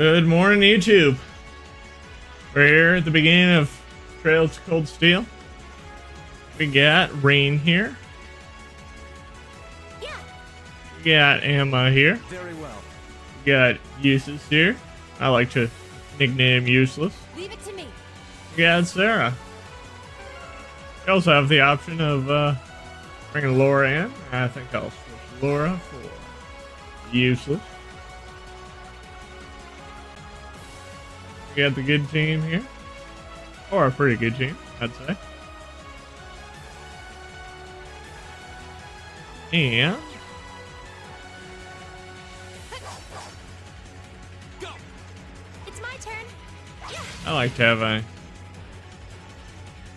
Good morning, YouTube. We're here at the beginning of Trails to Cold Steel. We got Rain here. Yeah. We got Emma here. Very well. We got Useless here. I like to nickname Useless. Leave it to me. We got Sarah. We also have the option of bringing Laura in. I think I'll switch Laura for Useless. We got the good team here. Or a pretty good team, I'd say. And Go. It's my turn. Yeah. I like to have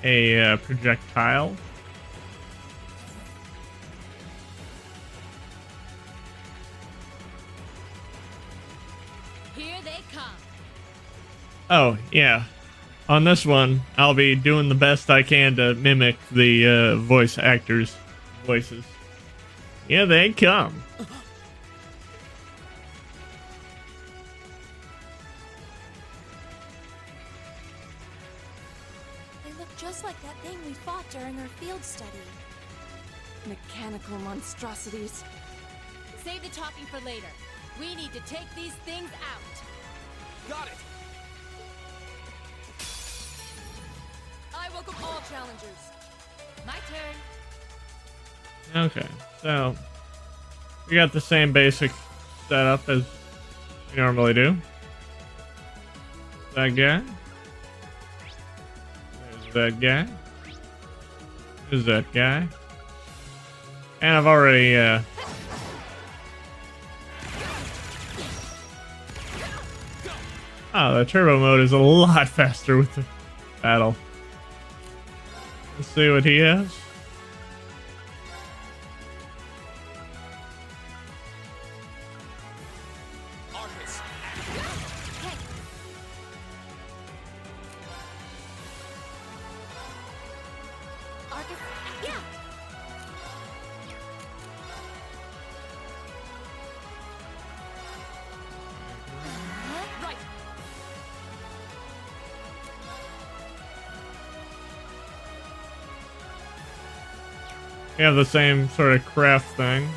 a projectile. Here they come. Oh, yeah. On this one, I'll be doing the best I can to mimic the voice actors' voices. Yeah, they come. They look just like that thing we fought during our field study. Mechanical monstrosities. Save the talking for later. We need to take these things out. Got it. I welcome all challengers. My turn. Okay, so we got the same basic setup as we normally do. That guy. There's that guy. There's that guy. And I've already oh, the turbo mode is a lot faster with the battle. Let's see what he has. Arcus. Okay. Arcus. Yeah. Right. We have the same sort of craft thing.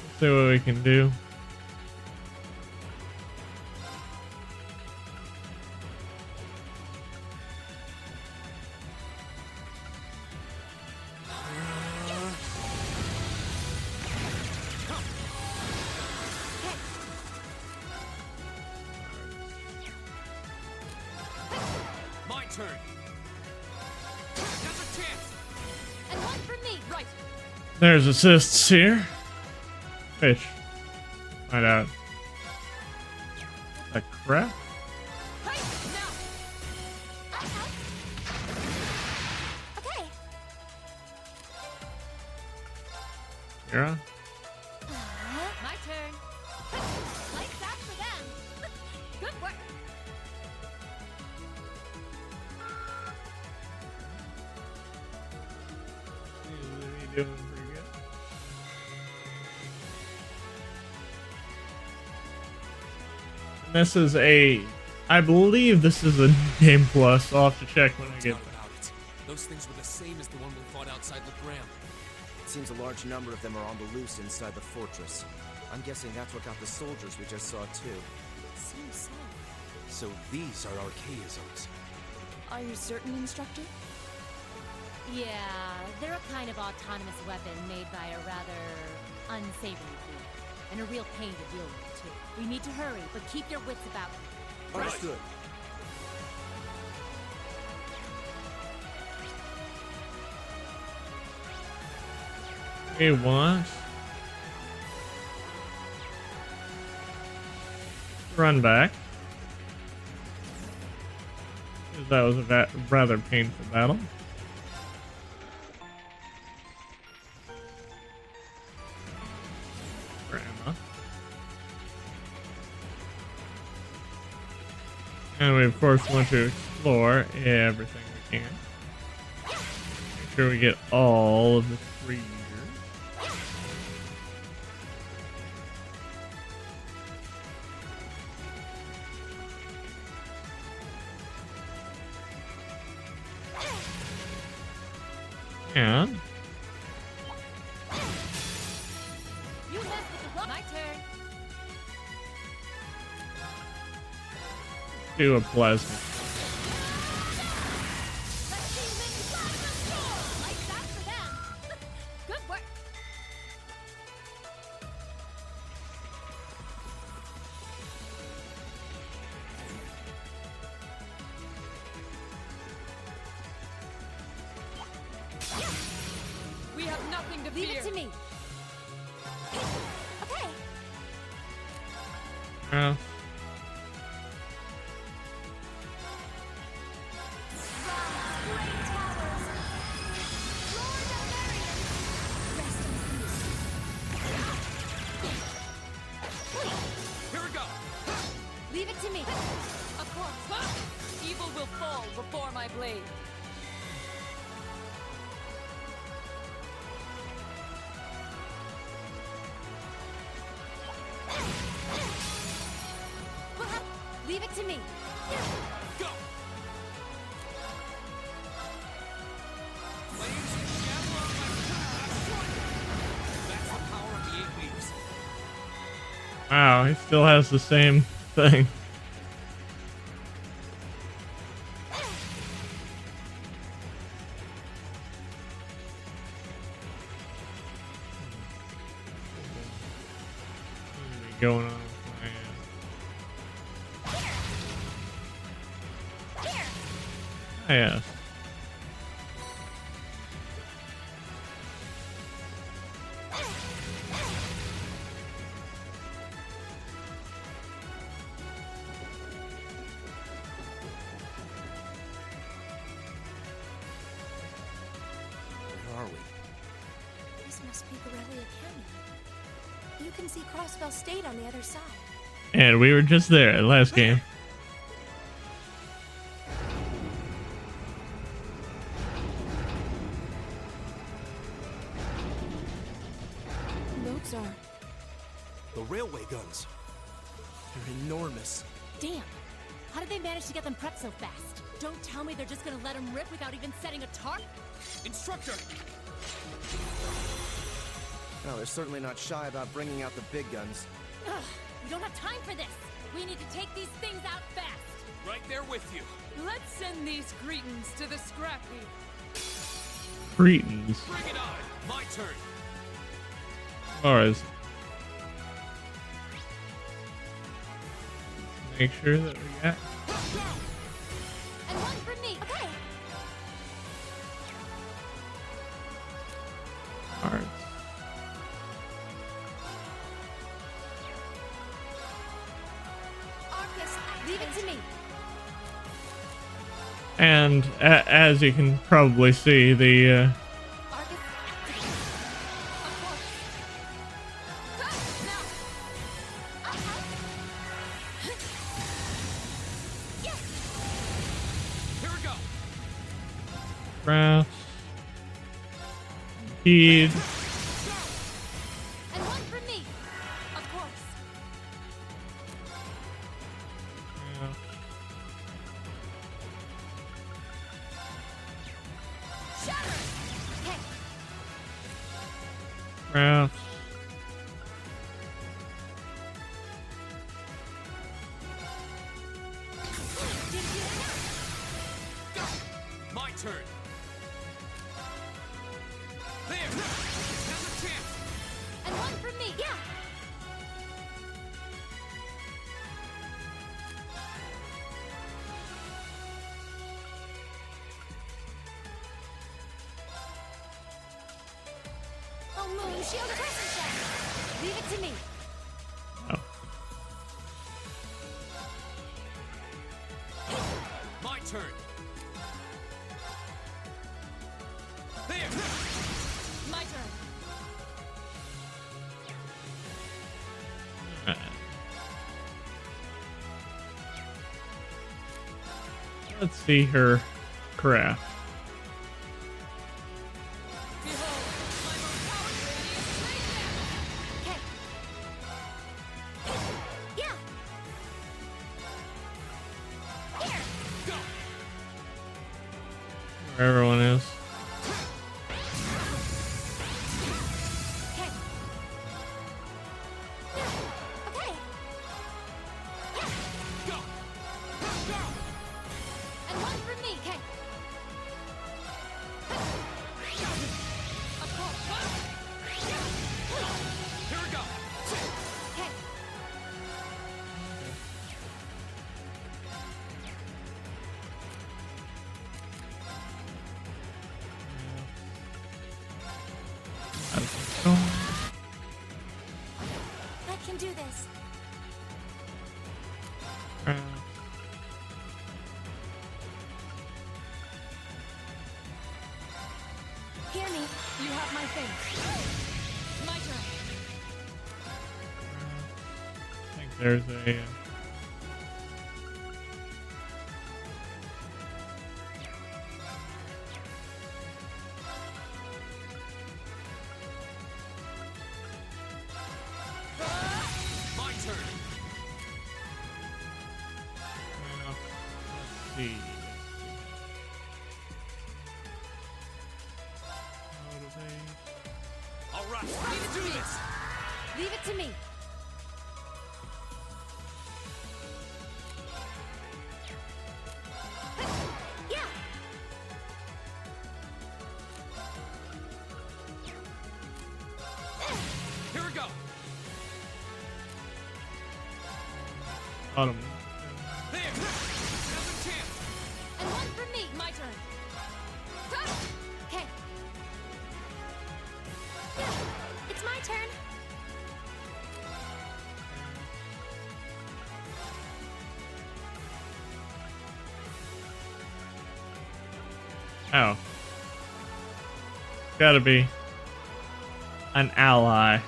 Let's see what we can do. My turn. There's a chance. And one for me. Right. There's assists here. Fish. Find out. A crap? Right now. Okay. Mira? My turn. Like that for them. Good work. Doing pretty good. And this is I believe this is a game plus. I'll have to check when I get Doubt about it. Those things were the same as the one we fought outside Legram. It seems a large number of them are on the loose inside the fortress. I'm guessing that's what got the soldiers we just saw too. Seems so. So these are Archaisms. Are you certain, Instructor? Yeah, they're a kind of autonomous weapon made by a rather unsavory group. And a real pain to deal with, too. We need to hurry, but keep your wits about you. Understood. We want run back. That was a rather painful battle. For Emma. And we of course want to explore everything we can. Make sure we get all of the treasure. And You messed with the rock. My turn. do a plasma. Let's see who makes plasma storm. Like that for them. Good work. We have nothing to Leave fear. it to me. Okay. Uh, Great towers. Lord Almerian. Rest in peace. Here we go. Leave it to me. Of course. Evil will fall before my blade. Leave it to me. Go. Flames and Shamrock That's the power of the 8 leaves. wow, he still has the same thing. Going on with my yes. Where are we? This must be Borrelia Canyon. You can see Crossfell State on the other side. And we were just there last game. Those are... The railway guns. They're enormous. Damn. How did they manage to get them prepped so fast? Don't tell me they're just gonna let them rip without even setting a tarp? Instructor. No, they're certainly not shy about bringing out the big guns. Ugh, we don't have time for this. We need to take these things out fast. Right there with you. Let's send these cretins to the scrap heap. Cretans. Bring it on. My turn. Or is make sure that we got And one for me. Okay. cards. Arcus, Leave it to me. And as you can probably see, the Arcus, activate. Of course. Go, now. Yes. Here we go. crafts, heed, And one for me. Of course. Shatter. Okay. crafts, My turn. There. Now's a chance. And one for me. Yeah. Oh, Moon, shield crescent shot. Leave it to me. oh, My turn. There. My turn. Let's see her craft. Behold, my most powerful radiant snake Okay. Yeah. Here. Where everyone is. Okay. Okay. Go! Go! And one for me. Okay. Here we go! Okay. I can do this. Hear me. You have my thanks. My turn. I think there's a. My turn! Let's see. Motivate. All right, let's do this! Leave it to me. Yeah. Here we go! Autumn. There! Now's a chance! And one for me. My turn. Okay. It's my turn. Oh. Gotta be an ally.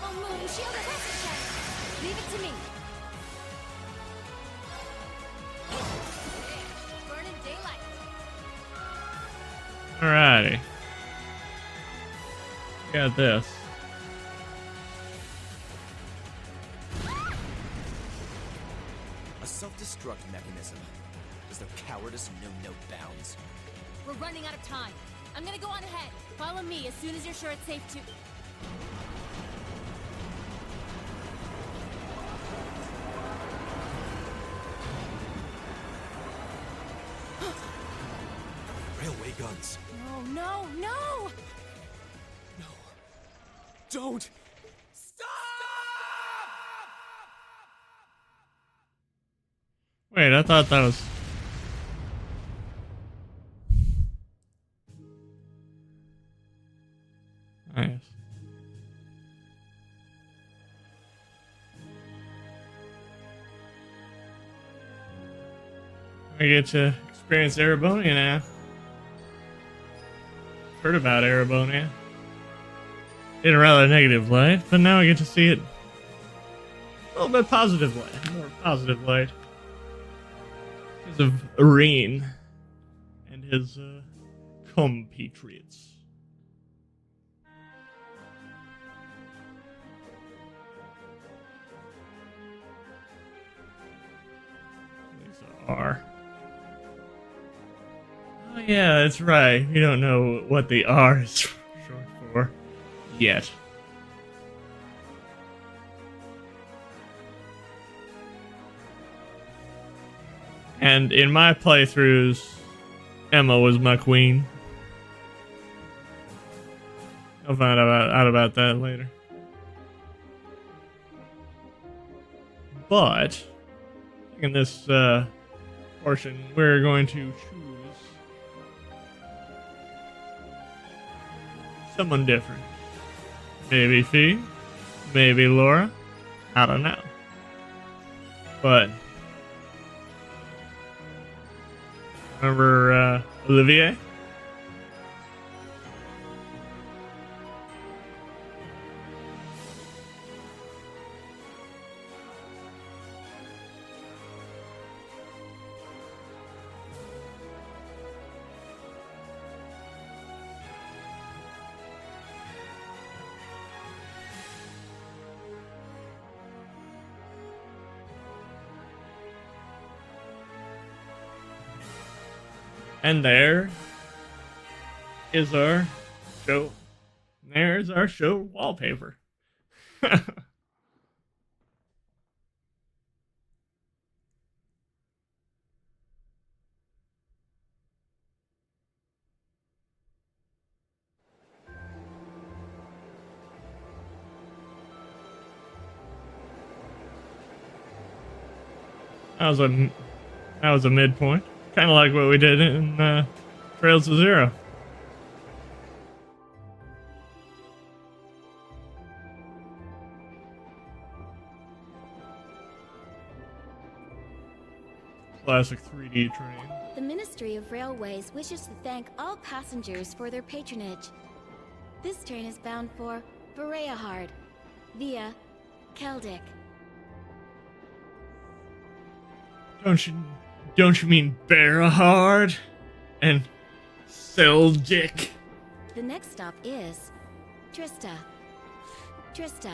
Oh, Moon, shield a rescue check. Leave it to me. Burning daylight. Alrighty. Got this. A self-destruct mechanism. Is their cowardice know no bounds? We're running out of time. I'm gonna go on ahead. Follow me as soon as you're sure it's safe to. Railway guns. No, no, no! No. Don't! Stop! Wait, I thought that was. Nice. I get to experience Erebonia now. Heard about Erebonia in a rather negative light, but now I get to see it a little bit positive light, more positive light. Because of Irene and his compatriots. These are. Oh yeah, that's right. We don't know what the R is short for yet. And in my playthroughs, Emma was my queen. I'll find out about that later. But in this portion, we're going to choose someone different. Maybe Fee, maybe Laura. I don't know. But remember Olivier? And there is our show. There's our show wallpaper. That was a midpoint, kind of like what we did in Trails to Zero. Classic 3D train. The Ministry of Railways wishes to thank all passengers for their patronage. This train is bound for Bereahard via Keldic. Don't you mean Berahard and Seldik? The next stop is Trista. Trista.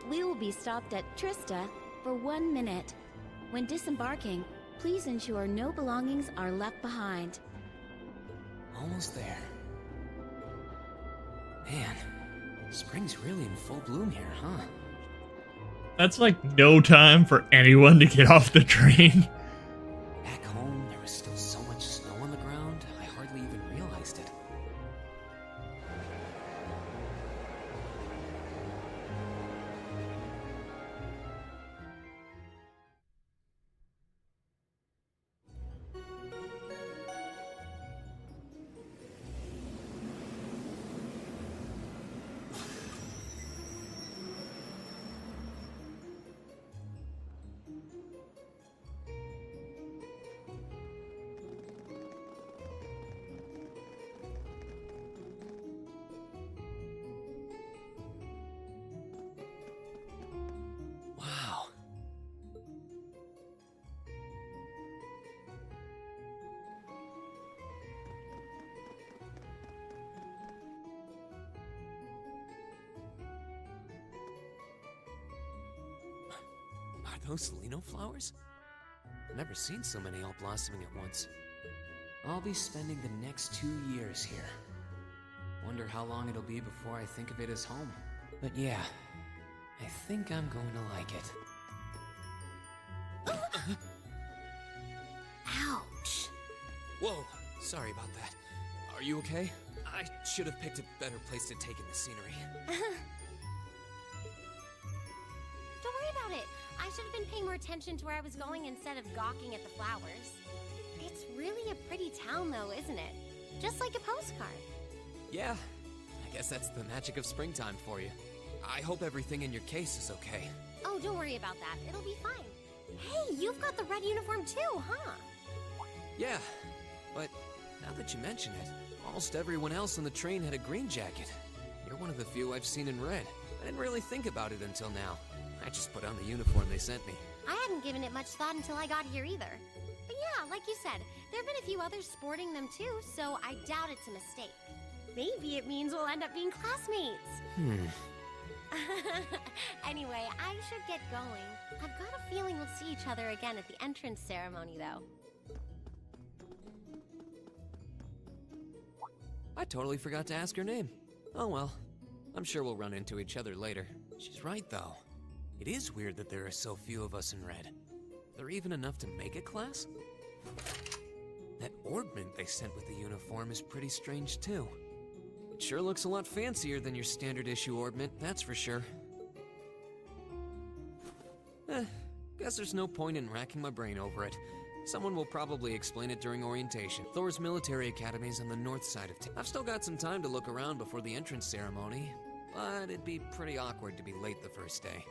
We will be stopped at Trista for 1 minute. When disembarking, please ensure no belongings are left behind. Almost there. Man, spring's really in full bloom here, huh? That's like no time for anyone to get off the train. Back home, there was still so much snow on the ground, I hardly even realized it. Wow. Are those Lino flowers? I've never seen so many all blossoming at once. I'll be spending the next 2 years here. Wonder how long it'll be before I think of it as home. But yeah, I think I'm going to like it. Ouch. Whoa, sorry about that. Are you okay? I should have picked a better place to take in the scenery. Don't worry about it. I should have been paying more attention to where I was going instead of gawking at the flowers. It's really a pretty town, though, isn't it? Just like a postcard. Yeah, I guess that's the magic of springtime for you. I hope everything in your case is okay. Oh, don't worry about that. It'll be fine. Hey, you've got the red uniform too, huh? Yeah, but now that you mention it, almost everyone else on the train had a green jacket. You're one of the few I've seen in red. I didn't really think about it until now. I just put on the uniform they sent me. I hadn't given it much thought until I got here either. But yeah, like you said, there have been a few others sporting them too, so I doubt it's a mistake. Maybe it means we'll end up being classmates. Anyway, I should get going. I've got a feeling we'll see each other again at the entrance ceremony, though. I totally forgot to ask her name. Oh well, I'm sure we'll run into each other later. She's right, though. It is weird that there are so few of us in red. There even enough to make a class? That ornament they sent with the uniform is pretty strange, too. It sure looks a lot fancier than your standard issue ornament, that's for sure. Guess there's no point in racking my brain over it. Someone will probably explain it during orientation. Thor's military academy is on the north side of town. I've still got some time to look around before the entrance ceremony, but it'd be pretty awkward to be late the first day.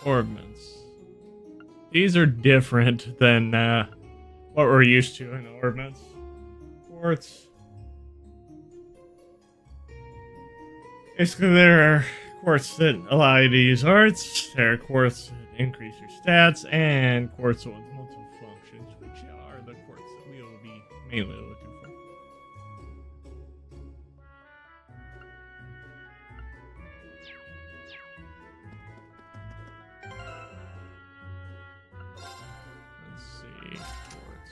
Ornaments. These are different than what we're used to in ornaments. Quartz. Basically, there are quartz that allow you to use arts, there are quartz that increase your stats, and quartz with multiple functions, which are the quartz that we will be mainly looking for. Let's see, quartz.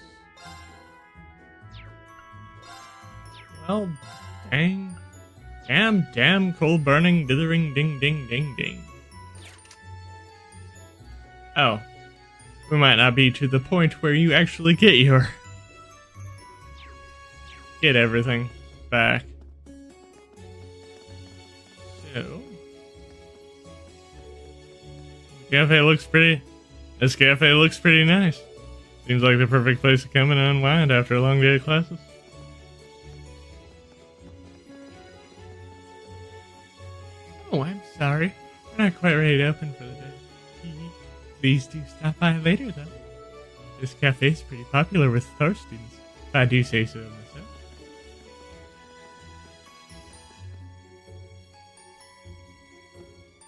Well, dang. Damn, coal burning, dithering, ding, ding, ding, ding. Oh. We might not be to the point where you actually get everything back. So. This cafe looks pretty nice. Seems like the perfect place to come and unwind after a long day of classes. Oh, I'm sorry. We're not quite ready to open for the day. Please do stop by later, though. This cafe's pretty popular with our students, if I do say so myself.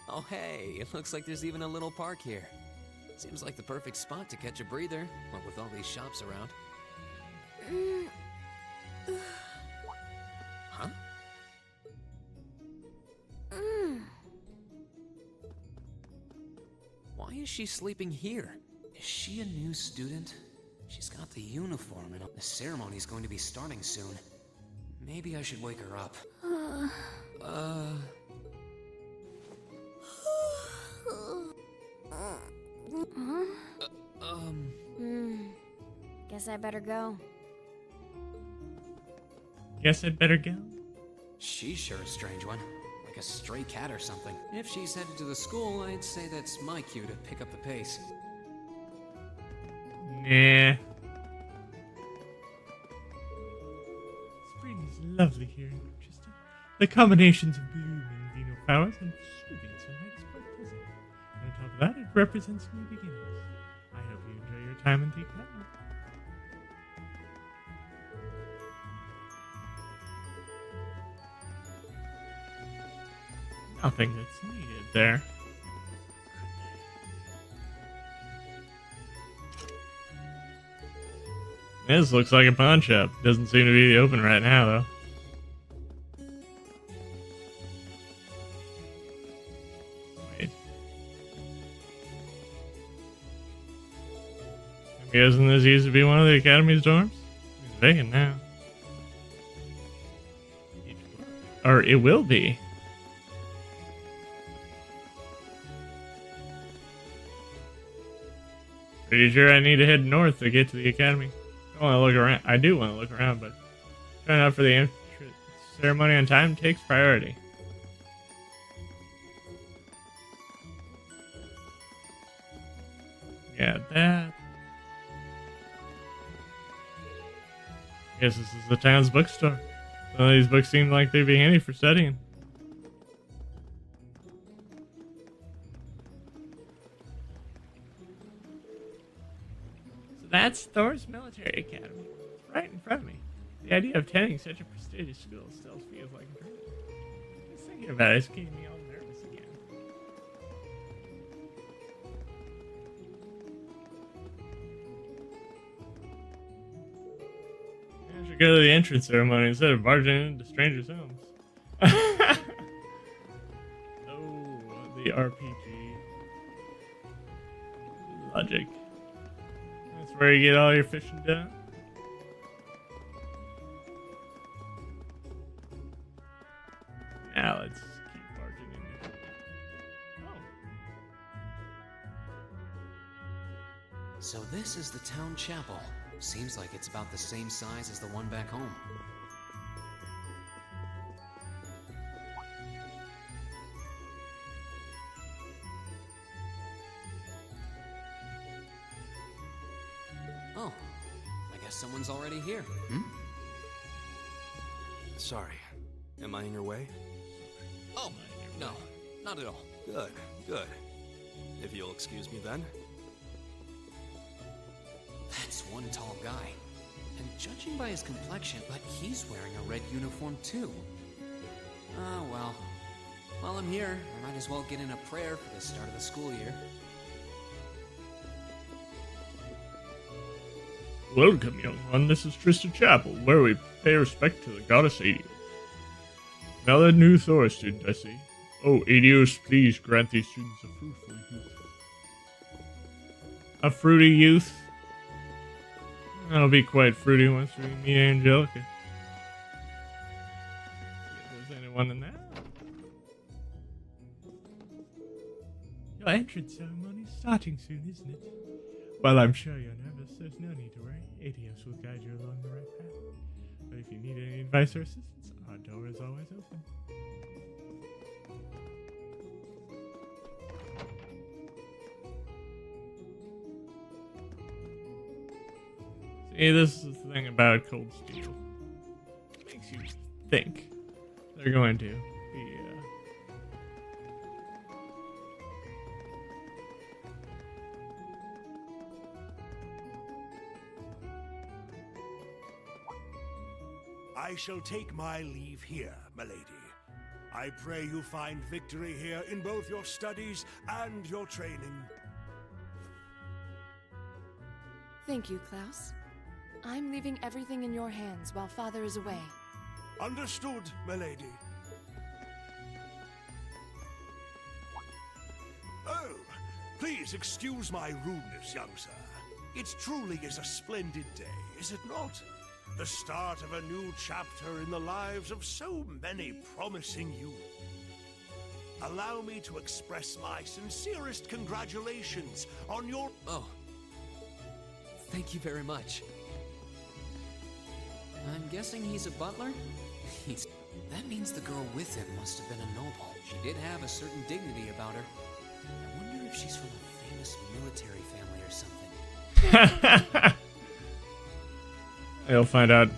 Oh, hey, it looks like there's even a little park here. Seems like the perfect spot to catch a breather, what with all these shops around. Huh? Why is she sleeping here? Is she a new student? She's got the uniform and the ceremony's going to be starting soon. Maybe I should wake her up. Guess I better go. Guess I'd better go. She's sure a strange one. Like a stray cat or something. If she's headed to the school, I'd say that's my cue to pick up the pace. Nah. Spring is lovely here in Rochester. The combinations of blooming vino flowers and soothing sunlight is quite pleasant. And on top of that, it represents new beginnings. I hope you enjoy your time in the academy. Nothing that's needed there. This looks like a pawn shop. Doesn't seem to be open right now, though. Wait. I'm guessing this used to be one of the academy's dorms? It's vacant now. Or it will be. Pretty sure I need to head north to get to the academy. I want to look around. I do want to look around, but trying out for the entrance ceremony on time takes priority. Yeah, that. Guess this is the town's bookstore. Some of these books seem like they'd be handy for studying. That's Thor's Military Academy. It's right in front of me. The idea of attending such a prestigious school still feels like a dream. Just thinking about it is getting me all nervous again. I should go to the entrance ceremony instead of barging into strangers' homes. Oh, the RPG. Logic. Where you get all your fishing done. Now let's keep barging in. Oh. So this is the town chapel. Seems like it's about the same size as the one back home. Oh, I guess someone's already here. Sorry. Am I in your way? Oh, no, not at all. Good, good. If you'll excuse me then. That's one tall guy. And judging by his complexion, but he's wearing a red uniform too. Oh, well. While I'm here, I might as well get in a prayer for the start of the school year. Welcome, young one. This is Trista Chapel, where we pay respect to the goddess Adios. Now that new Thor student I see. Oh, Adios, please grant these students a fruitful youth. A fruity youth? That'll be quite fruity once we meet Angelica. See if there's anyone in there. Your entrance ceremony's starting soon, isn't it? Well, I'm sure you're nervous. There's no need to worry. Adios will guide you along the right path. But if you need any advice or assistance, our door is always open. See, this is the thing about Cold Steel. It makes you think they're going to be, I shall take my leave here, milady. I pray you find victory here in both your studies and your training. Thank you, Klaus. I'm leaving everything in your hands while Father is away. Understood, milady. Oh, please excuse my rudeness, young sir. It truly is a splendid day, is it not? The start of a new chapter in the lives of so many promising youth. Allow me to express my sincerest congratulations on your... Oh. Thank you very much. I'm guessing he's a butler? That means the girl with him must have been a noble. She did have a certain dignity about her. I wonder if she's from a famous military family or something. You'll find out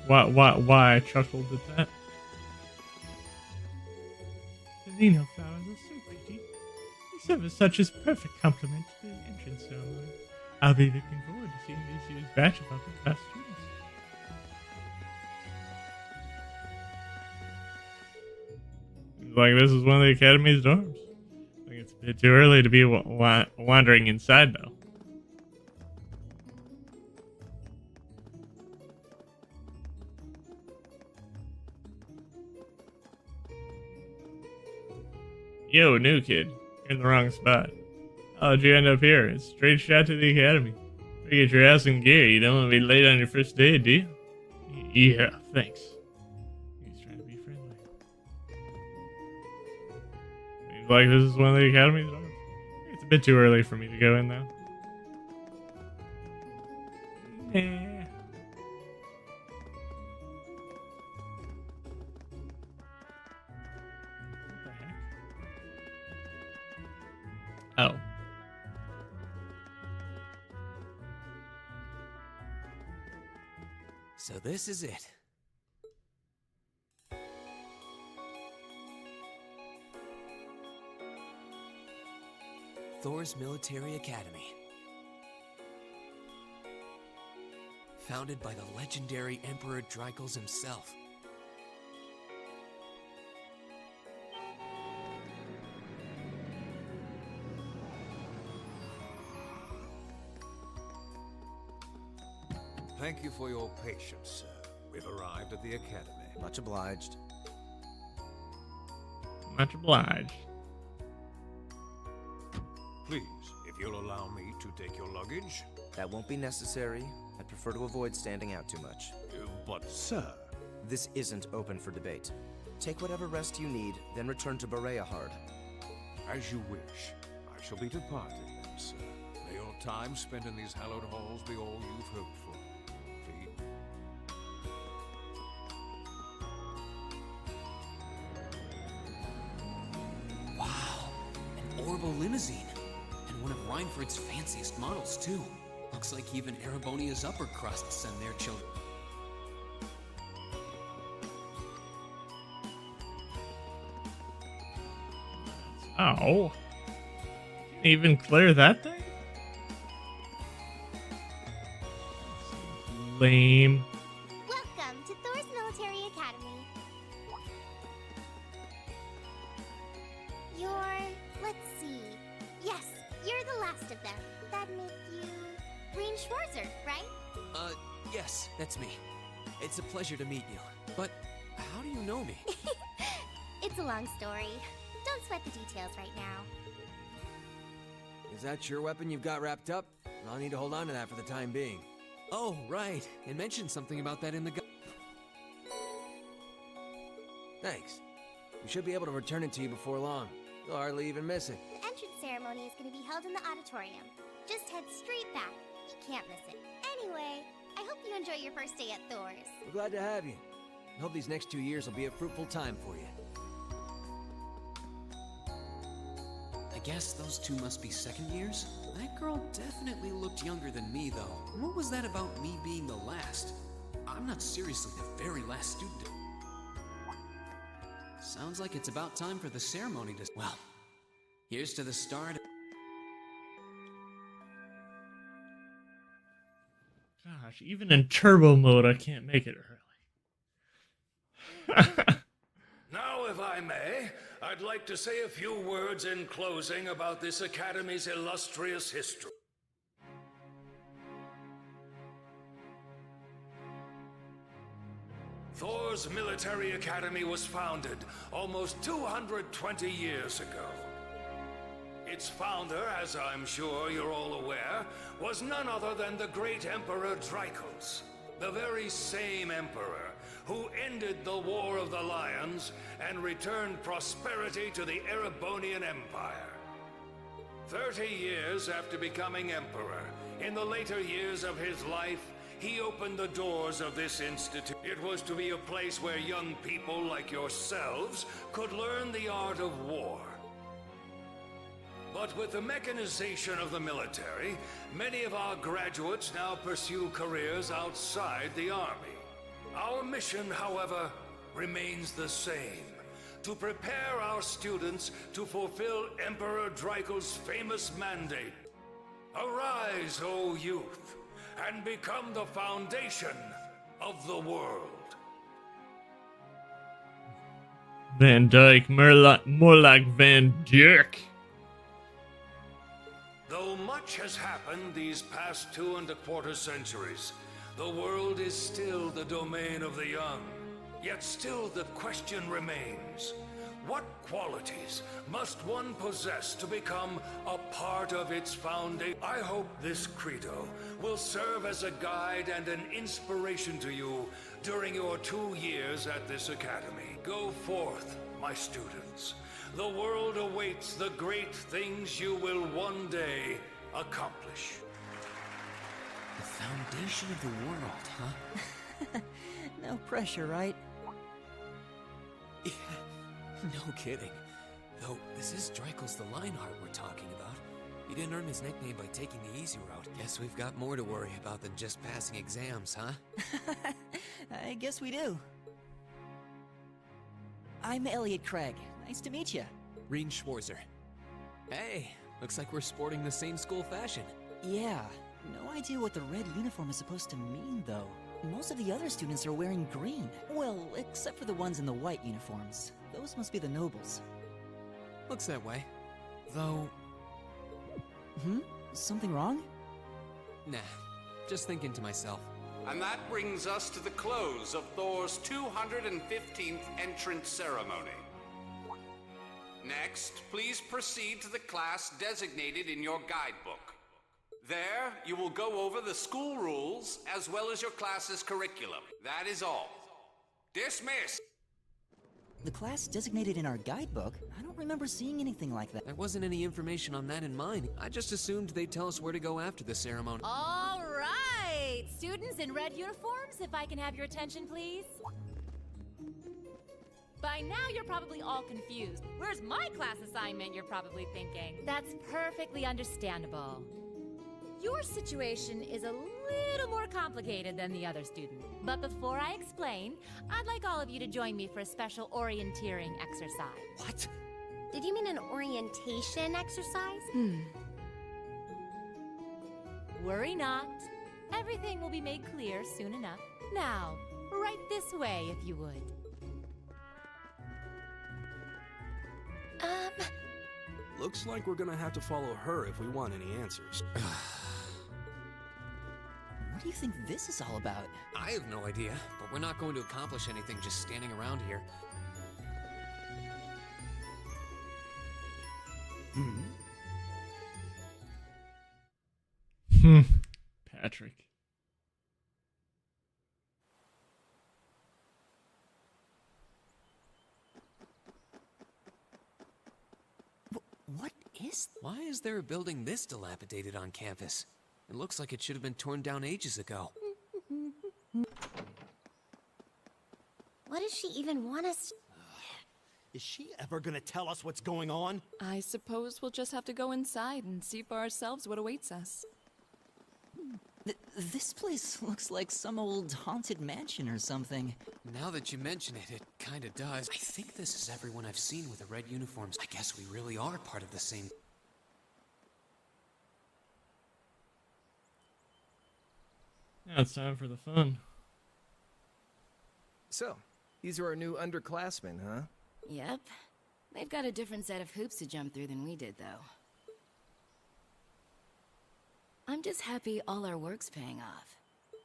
why I chuckled at that. The Lino flowers are so pretty. They serve as such a perfect complement to the entrance ceremony. I'll be looking forward to seeing this year's batch of upper class students. Like this is one of the academy's dorms. I think it's a bit too early to be wandering inside, though. Yo, new kid. You're in the wrong spot. How'd you end up here? It's a straight shot to the academy. Better get your ass in gear. You don't want to be late on your first day, do you? Yeah, thanks. He's trying to be friendly. Seems like this is one of the academy's dorms. It's a bit too early for me to go in, though. Nah. Oh. So this is it. Thor's Military Academy. Founded by the legendary Emperor Dreichels himself. Thank you for your patience, sir. We've arrived at the academy. Much obliged. Much obliged. Please, if you'll allow me to take your luggage. That won't be necessary. I'd prefer to avoid standing out too much. But, sir... This isn't open for debate. Take whatever rest you need, then return to Bereahard. As you wish. I shall be departing then, sir. May your time spent in these hallowed halls be all you've hoped for. Wow, an Orbital limousine. And one of Reinford's fanciest models, too. Looks like even Erebonia's upper crust send their children. Oh. Can't even clear that thing? Lame. Welcome to Thor's Military Academy. Schwarzer, right? Yes, that's me. It's a pleasure to meet you. But how do you know me? It's a long story. Don't sweat the details right now. Is that your weapon you've got wrapped up? I'll need to hold on to that for the time being. Oh, right. It mentioned something about that in the Thanks. We should be able to return it to you before long. You'll hardly even miss it. The entrance ceremony is going to be held in the auditorium. Just head straight back. You can't miss it. Anyway, I hope you enjoy your first day at Thor's. We're glad to have you. I hope these next 2 years will be a fruitful time for you. I guess those two must be second years? That girl definitely looked younger than me, though. What was that about me being the last? I'm not seriously the very last student. Sounds like it's about time for the ceremony to... Well, here's to the start. Gosh, even in turbo mode, I can't make it early. Now, if I may, I'd like to say a few words in closing about this Academy's illustrious history. Thor's Military Academy was founded almost 220 years ago. Its founder, as I'm sure you're all aware, was none other than the great Emperor Drykos, the very same emperor who ended the War of the Lions and returned prosperity to the Erebonian Empire. 30 years after becoming emperor, in the later years of his life, he opened the doors of this institute. It was to be a place where young people like yourselves could learn the art of war. But with the mechanization of the military, many of our graduates now pursue careers outside the army. Our mission, however, remains the same: to prepare our students to fulfill Emperor Drykos' famous mandate. Arise, O youth, and become the foundation of the world. Van Dyke, more like Van Dyke. Though much has happened these past 2.25 centuries, the world is still the domain of the young. Yet still the question remains: what qualities must one possess to become a part of its foundation? I hope this credo will serve as a guide and an inspiration to you during your 2 years at this academy. Go forth, my students. The world awaits the great things you will one day accomplish. The foundation of the world, huh? No pressure, right? Yeah, no kidding. Though, this is Drykos the Lionheart we're talking about. He didn't earn his nickname by taking the easy route. Guess we've got more to worry about than just passing exams, huh? I guess we do. I'm Elliot Craig. Nice to meet you. Rean Schwarzer. Hey, looks like we're sporting the same school fashion. Yeah, no idea what the red uniform is supposed to mean, though. Most of the other students are wearing green. Well, except for the ones in the white uniforms. Those must be the nobles. Looks that way. Though... Something wrong? Nah, just thinking to myself. And that brings us to the close of Thor's 215th entrance ceremony. Next, please proceed to the class designated in your guidebook. There, you will go over the school rules as well as your class's curriculum. That is all. Dismiss! The class designated in our guidebook? I don't remember seeing anything like that. There wasn't any information on that in mine. I just assumed they'd tell us where to go after the ceremony. All right! Students in red uniforms, if I can have your attention, please. By now, you're probably all confused. Where's my class assignment, you're probably thinking. That's perfectly understandable. Your situation is a little more complicated than the other student. But before I explain, I'd like all of you to join me for a special orienteering exercise. What? Did you mean an orientation exercise? Worry not. Everything will be made clear soon enough. Now, right this way, if you would. Looks like we're gonna have to follow her if we want any answers. do you think this is all about? I have no idea, but we're not going to accomplish anything just standing around here. Patrick. What is... Why is there a building this dilapidated on campus? It looks like it should have been torn down ages ago. What does she even want us? Is she ever gonna tell us what's going on? I suppose we'll just have to go inside and see for ourselves what awaits us. This place looks like some old haunted mansion or something. Now that you mention it, it kinda does. I think this is everyone I've seen with the red uniforms. I guess we really are part of the same... Now it's time for the fun. So, these are our new underclassmen, huh? Yep. They've got a different set of hoops to jump through than we did, though. I'm just happy all our work's paying off.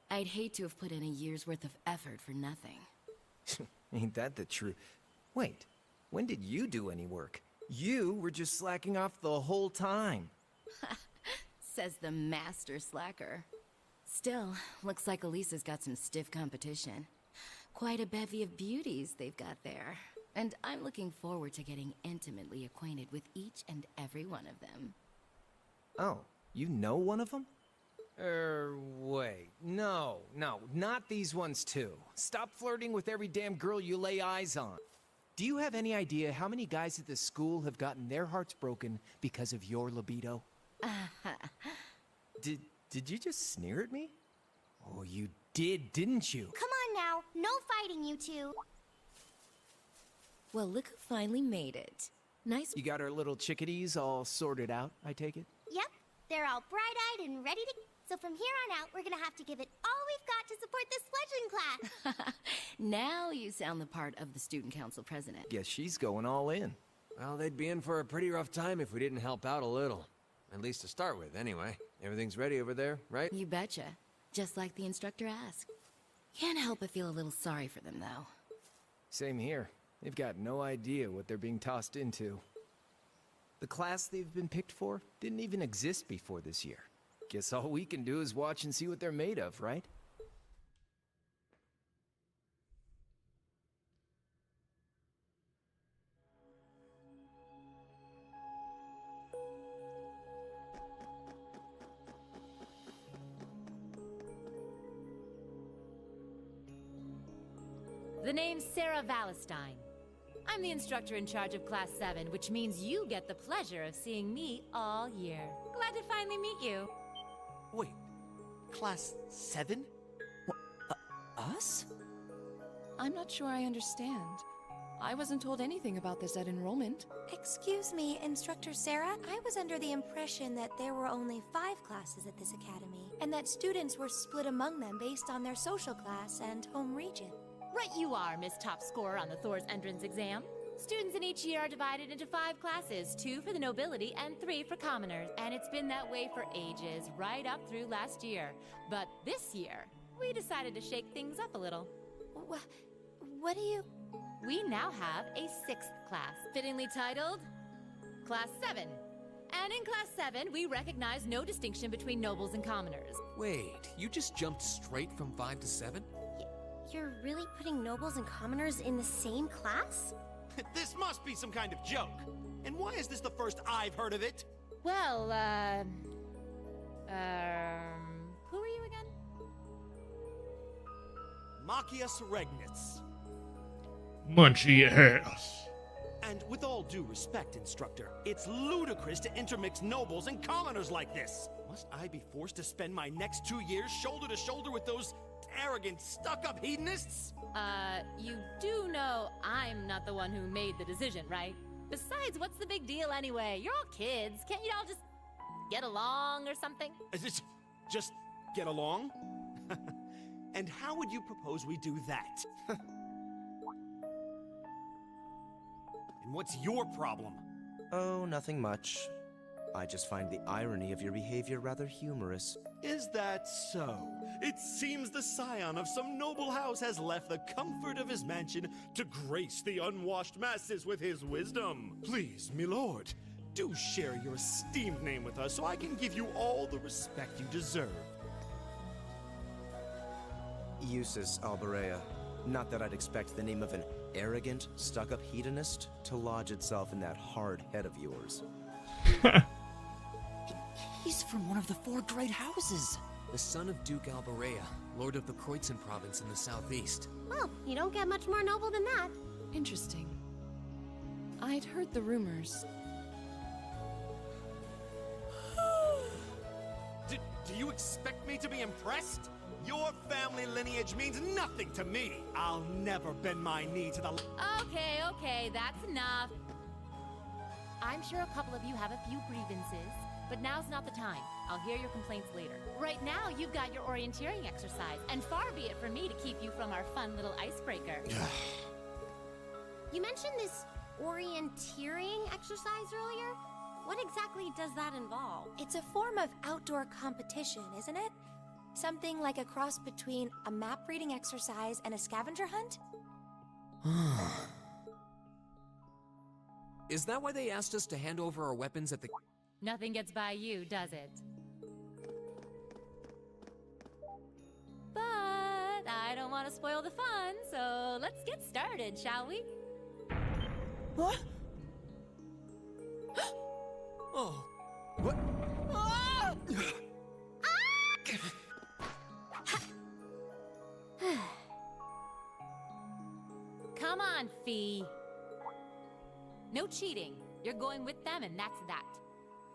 I'd hate to have put in a year's worth of effort for nothing. Ain't that the truth? Wait, when did you do any work? You were just slacking off the whole time. Says the master slacker. Still, looks like Elisa's got some stiff competition. Quite a bevy of beauties they've got there. And I'm looking forward to getting intimately acquainted with each and every one of them. Oh, you know one of them? Wait. No, not these ones too. Stop flirting with every damn girl you lay eyes on. Do you have any idea how many guys at this school have gotten their hearts broken because of your libido? Did you just sneer at me? Oh, you did, didn't you? Come on now, no fighting, you two. Well, look who finally made it. Nice. You got our little chickadees all sorted out, I take it? Yep, they're all bright-eyed and ready to... So from here on out, we're gonna have to give it all we've got to support this sledging class. Now you sound the part of the student council president. Guess she's going all in. Well, they'd be in for a pretty rough time if we didn't help out a little. At least to start with, anyway. Everything's ready over there, right? You betcha. Just like the instructor asked. Can't help but feel a little sorry for them, though. Same here. They've got no idea what they're being tossed into. The class they've been picked for didn't even exist before this year. Guess all we can do is watch and see what they're made of, right? The name's Sarah Valestine. I'm the instructor in charge of Class 7, which means you get the pleasure of seeing me all year. Glad to finally meet you. Wait, Class 7? Us? I'm not sure I understand. I wasn't told anything about this at enrollment. Excuse me, Instructor Sarah. I was under the impression that there were only 5 classes at this academy, and that students were split among them based on their social class and home region. Right you are, Miss Top Scorer on the Thor's entrance exam. Students in each year are divided into 5 classes, 2 for the nobility and 3 for commoners. And it's been that way for ages, right up through last year. But this year, we decided to shake things up a little. What do you... We now have a 6th class, fittingly titled Class 7. And in Class 7, we recognize no distinction between nobles and commoners. Wait, you just jumped straight from 5 to 7? You're really putting nobles and commoners in the same class? This must be some kind of joke. And why is this the first I've heard of it? Well, who are you again? Machias Regnitz. Munchy ass. And with all due respect, Instructor, it's ludicrous to intermix nobles and commoners like this. Must I be forced to spend my next 2 years shoulder to shoulder with those arrogant, stuck-up hedonists? You do know I'm not the one who made the decision, right? Besides, what's the big deal anyway? You're all kids. Can't you all just get along or something? Is it just get along? And how would you propose we do that? And what's your problem? Oh, nothing much. I just find the irony of your behavior rather humorous. Is that so? It seems the scion of some noble house has left the comfort of his mansion to grace the unwashed masses with his wisdom. Please, milord, do share your esteemed name with us so I can give you all the respect you deserve. Eustace Alberea. Not that I'd expect the name of an arrogant, stuck-up hedonist to lodge itself in that hard head of yours. He's from one of the 4 great houses. The son of Duke Alberea, lord of the Kreutzen province in the southeast. Well, you don't get much more noble than that. Interesting. I'd heard the rumors. Do you expect me to be impressed? Your family lineage means nothing to me. I'll never bend my knee to the... Okay, that's enough. I'm sure a couple of you have a few grievances, but now's not the time. I'll hear your complaints later. Right now, you've got your orienteering exercise, and far be it from me to keep you from our fun little icebreaker. You mentioned this orienteering exercise earlier. What exactly does that involve? It's a form of outdoor competition, isn't it? Something like a cross between a map-reading exercise and a scavenger hunt? Is that why they asked us to hand over our weapons at the... Nothing gets by you, does it? But I don't want to spoil the fun, so let's get started, shall we? What? Oh. What? Ah! Come on, Fee. No cheating. You're going with them, and that's that.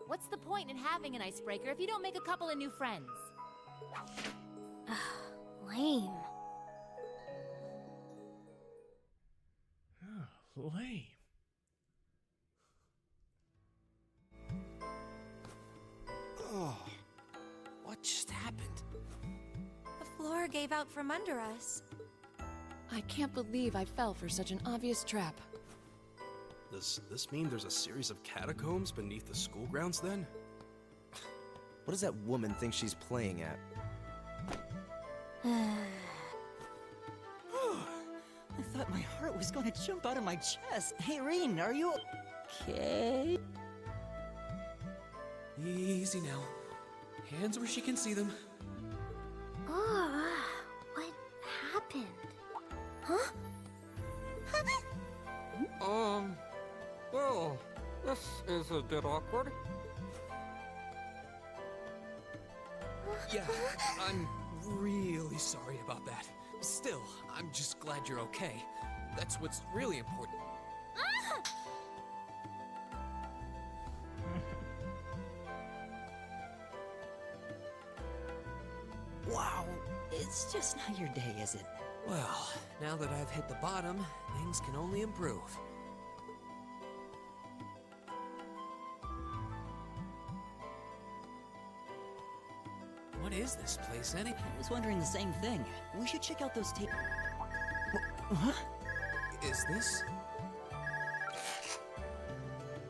What's the point in having an icebreaker if you don't make a couple of new friends? Lame. Oh, lame. Oh, what just happened? The floor gave out from under us. I can't believe I fell for such an obvious trap. Does this mean there's a series of catacombs beneath the school grounds then? What does that woman think she's playing at? I thought my heart was going to jump out of my chest. Hey, Rean, are you okay? Easy now. Hands where she can see them. Oh, what happened? Huh? Well, this is a bit awkward. Yeah, I'm really sorry about that. Still, I'm just glad you're okay. That's what's really important. Wow, it's just not your day, is it? Well, now that I've hit the bottom, things can only improve. What is this place, anyway? I was wondering the same thing. We should check out those tape. What? Is this?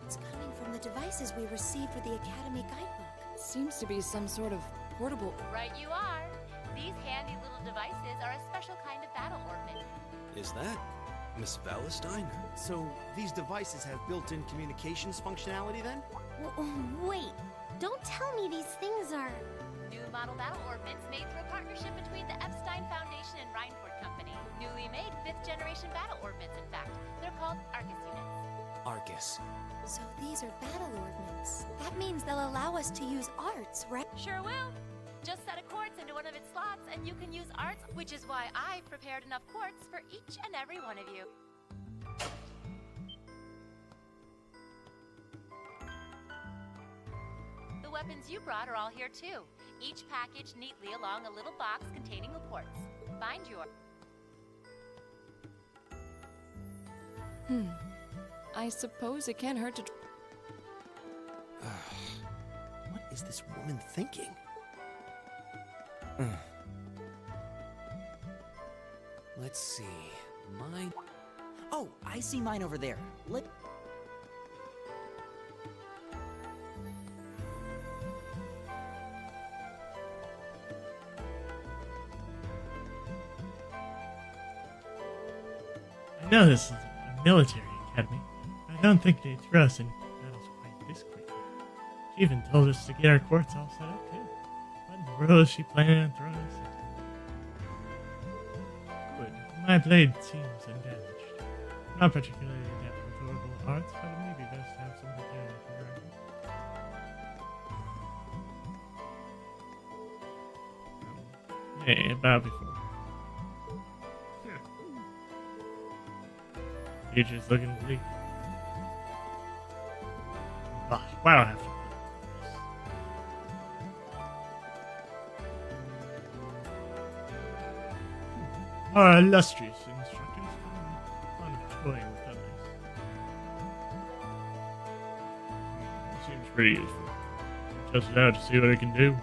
It's coming from the devices we received with the Academy guidebook. Seems to be some sort of portable... Right you are. These handy little devices are a special kind of battle ornament. Is that Miss Valestine? So, these devices have built-in communications functionality then? Wait, don't tell me these things are... New model battle ornaments made through a partnership between the Epstein Foundation and Reinford Company. Newly made 5th generation battle ornaments, in fact. They're called Arcus units. Arcus. So these are battle ordnance. That means they'll allow us to use arts, right? Sure will. Just set a quartz into one of its slots and you can use arts, which is why I've prepared enough quartz for each and every one of you. The weapons you brought are all here too. Each packaged neatly along a little box containing a quartz. Find your... I suppose it can't hurt to... What is this woman thinking? Let's see. Mine... Oh, I see mine over there. I know this is a military academy. I don't think they throw us in battles quite this quickly. She even told us to get our courts all set up too. What in the world is she planning on throwing us into? Good. My blade seems undamaged. I'm not particularly adept with horrible arts, but it may be best to have something there for reference. Hey, about before. Future's looking bleak. Gosh, why do I have to? Our illustrious instructors on toying with others. Seems pretty useful. Test it out to see what it can do.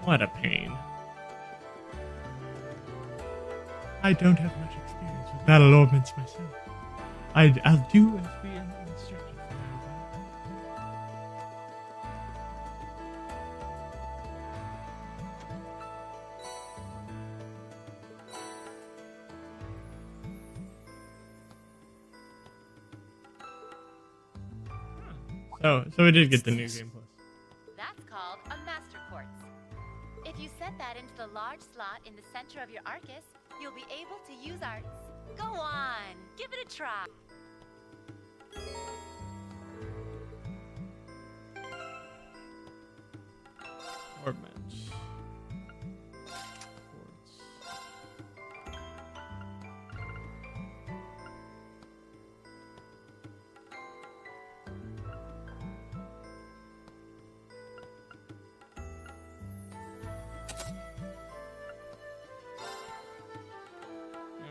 What a pain. I don't have much experience with battle ordnance myself. I'll do as we are instructed for now. So we did get the new game plus. That's called a Master Quartz. If you set that into the large slot in the center of your Arcus, you'll be able to use arts. Go on, give it a try. Ordnance.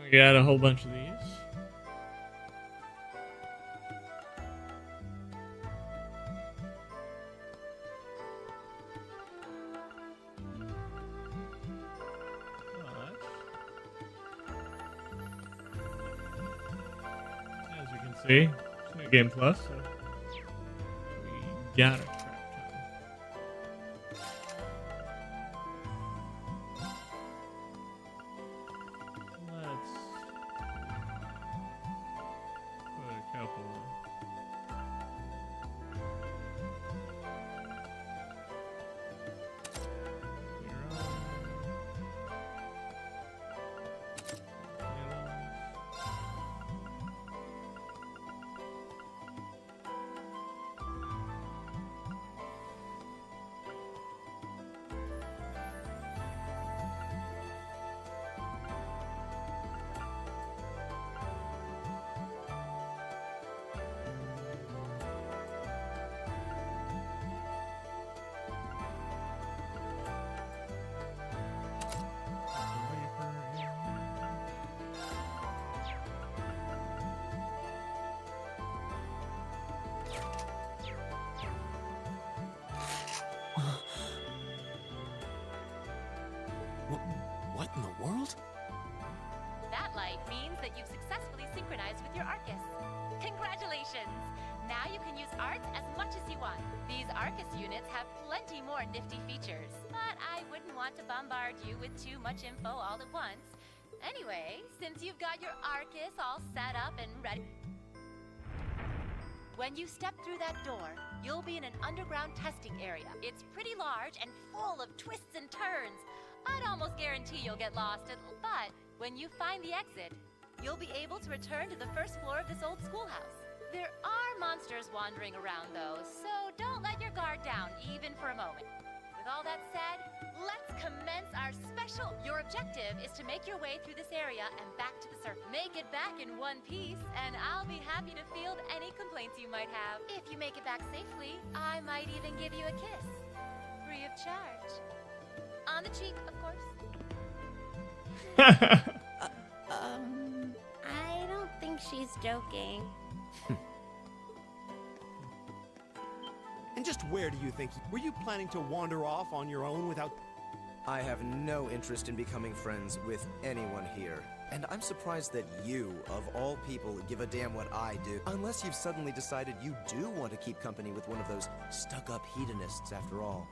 We got a whole bunch of these. As you can see, it's New Game Plus, so we got it. What in the world? That light means that you've successfully synchronized with your Arcus. Congratulations! Now you can use arts as much as you want. These Arcus units have plenty more nifty features, but I wouldn't want to bombard you with too much info all at once. Anyway, since you've got your Arcus all set up and ready... When you step through that door, you'll be in an underground testing area. It's pretty large and full of twists and turns. I'd almost guarantee you'll get lost, but when you find the exit, you'll be able to return to the first floor of this old schoolhouse. There are monsters wandering around, though, so don't let your guard down, even for a moment. With all that said, let's commence our special. Your objective is to make your way through this area and back to the surface. Make it back in one piece, and I'll be happy to field any complaints you might have. If you make it back safely, I might even give you a kiss. Free of charge. On the cheek, of course. I don't think she's joking. And just where do you think... Were you planning to wander off on your own without... I have no interest in becoming friends with anyone here. And I'm surprised that you, of all people, give a damn what I do. Unless you've suddenly decided you do want to keep company with one of those stuck-up hedonists after all.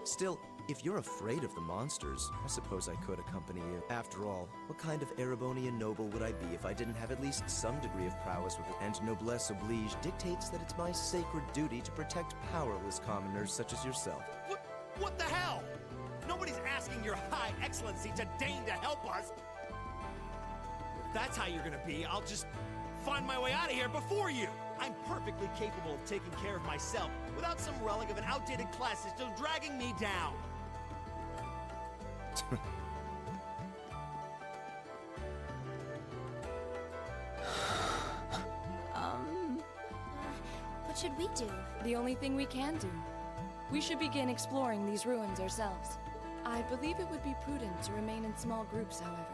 Still, if you're afraid of the monsters, I suppose I could accompany you. After all, what kind of Erebonian noble would I be if I didn't have at least some degree of prowess with it? And noblesse oblige dictates that it's my sacred duty to protect powerless commoners such as yourself. What the hell? Nobody's asking your high excellency to deign to help us. If that's how you're gonna be, I'll just find my way out of here before you. I'm perfectly capable of taking care of myself without some relic of an outdated class that's still dragging me down. What should we do? The only thing we can do. We should begin exploring these ruins ourselves. I believe it would be prudent to remain in small groups, however.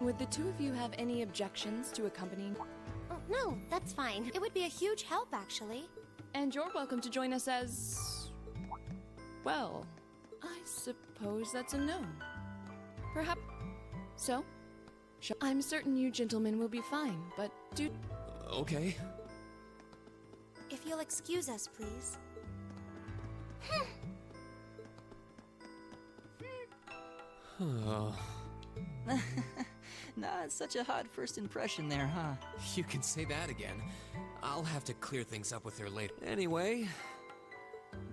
Would the two of you have any objections to accompanying? Oh, no, that's fine. It would be a huge help, actually. And you're welcome to join us as... well, I suppose that's a no. Perhaps... so? I'm certain you gentlemen will be fine, but do... Okay. If you'll excuse us, please. Not such a hot first impression there, huh? You can say that again. I'll have to clear things up with her later. Anyway,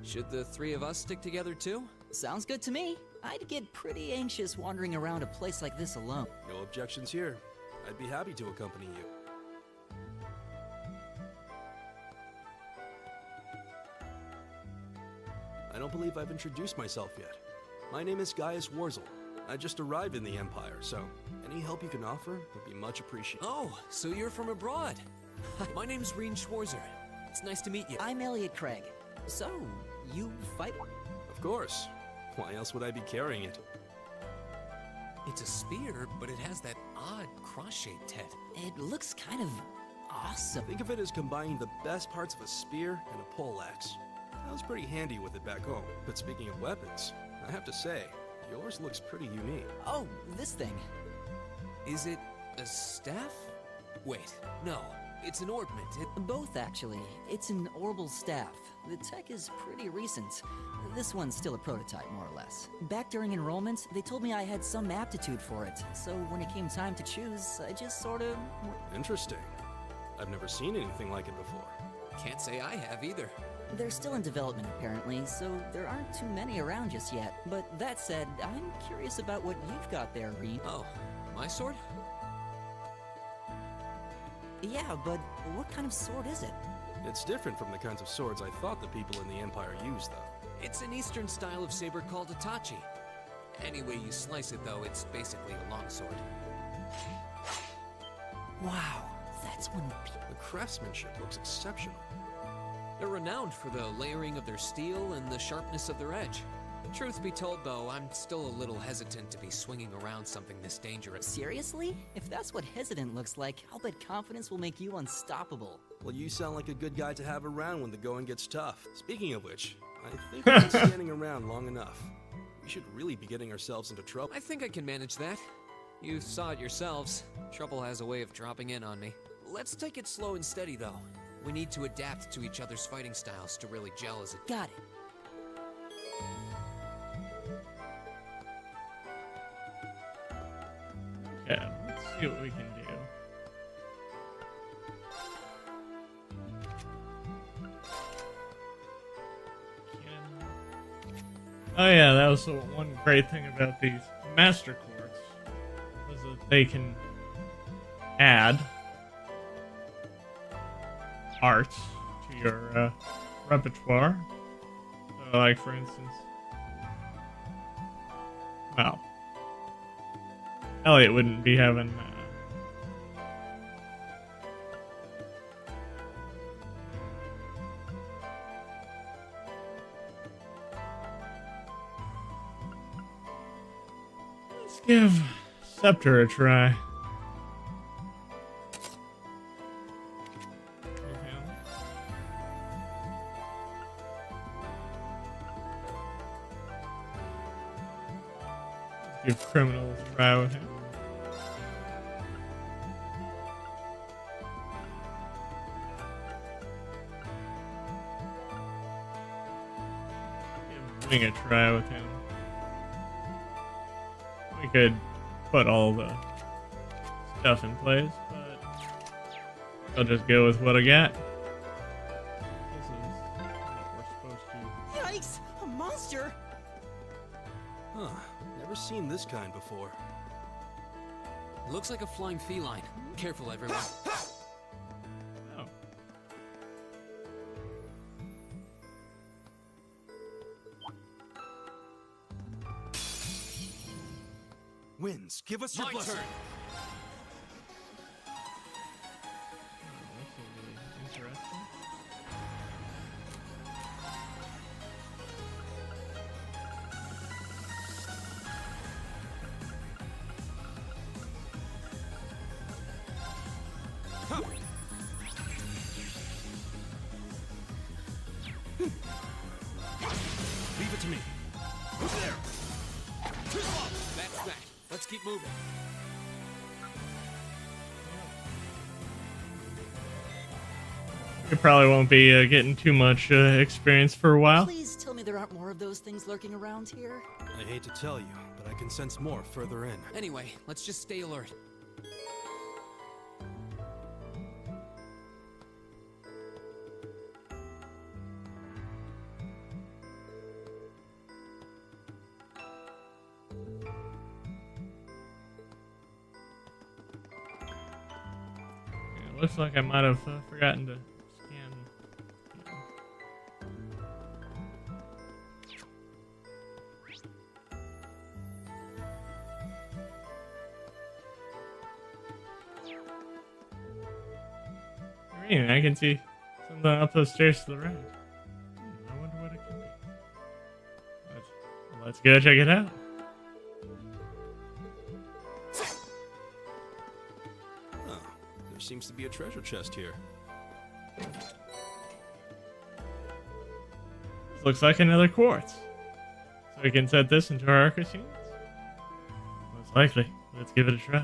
should the three of us stick together too? Sounds good to me. I'd get pretty anxious wandering around a place like this alone. No objections here. I'd be happy to accompany you. I don't believe I've introduced myself yet. My name is Gaius Warzel. I just arrived in the Empire, so any help you can offer would be much appreciated. Oh, so you're from abroad. My name's Reen Schwarzer. It's nice to meet you. I'm Elliot Craig. So, you fight? Of course. Why else would I be carrying it? It's a spear, but it has that odd cross-shaped head. It looks kind of awesome. Think of it as combining the best parts of a spear and a poleaxe. I was pretty handy with it back home. But speaking of weapons, I have to say, yours looks pretty unique. Oh, this thing. Is it a staff? Wait, no. It's an ornament. Both, actually. It's an orbal staff. The tech is pretty recent. This one's still a prototype, more or less. Back during enrollment, they told me I had some aptitude for it, so when it came time to choose, I just sort of... Interesting. I've never seen anything like it before. Can't say I have either. They're still in development, apparently, so there aren't too many around just yet. But that said, I'm curious about what you've got there, Reen. Oh, my sword? Yeah, but what kind of sword is it? It's different from the kinds of swords I thought the people in the Empire used, though. It's an Eastern style of saber called Itachi. Any way you slice it, though, it's basically a longsword. Wow, that's when the craftsmanship looks exceptional. They're renowned for the layering of their steel and the sharpness of their edge. Truth be told, though, I'm still a little hesitant to be swinging around something this dangerous. Seriously? If that's what hesitant looks like, I'll bet confidence will make you unstoppable. Well, you sound like a good guy to have around when the going gets tough. Speaking of which, I think we've been standing around long enough. We should really be getting ourselves into trouble. I think I can manage that. You saw it yourselves. Trouble has a way of dropping in on me. Let's take it slow and steady, though. We need to adapt to each other's fighting styles to really gel as a... Got it. Yeah, let's see what we can do. Oh yeah, that was the one great thing about these master quartz, was that they can add art to your repertoire. So, like for instance, well, Elliot wouldn't be having let's give Scepter a try. Give Criminals a try with him. Give giving a try with him. We could put all the stuff in place, but I'll just go with what I got. This is what we're supposed to. Yikes! A monster! Huh. Never seen this kind before. Looks like a flying feline. Careful, everyone. Oh. Winds, give us your My blessing. turn. This will be interesting. Leave it to me. Who's there? That's that. Let's keep moving. You probably won't be getting too much experience for a while. Please tell me there aren't more of those things lurking around here. I hate to tell you, but I can sense more further in. Anyway, let's just stay alert. It looks like I might have forgotten to scan. Green, I can see something up those stairs to the right. I wonder what it could be. Let's go check it out. Huh. There seems to be a treasure chest here. This looks like another quartz. So we can set this into our Arca scenes? Most likely. Let's give it a try.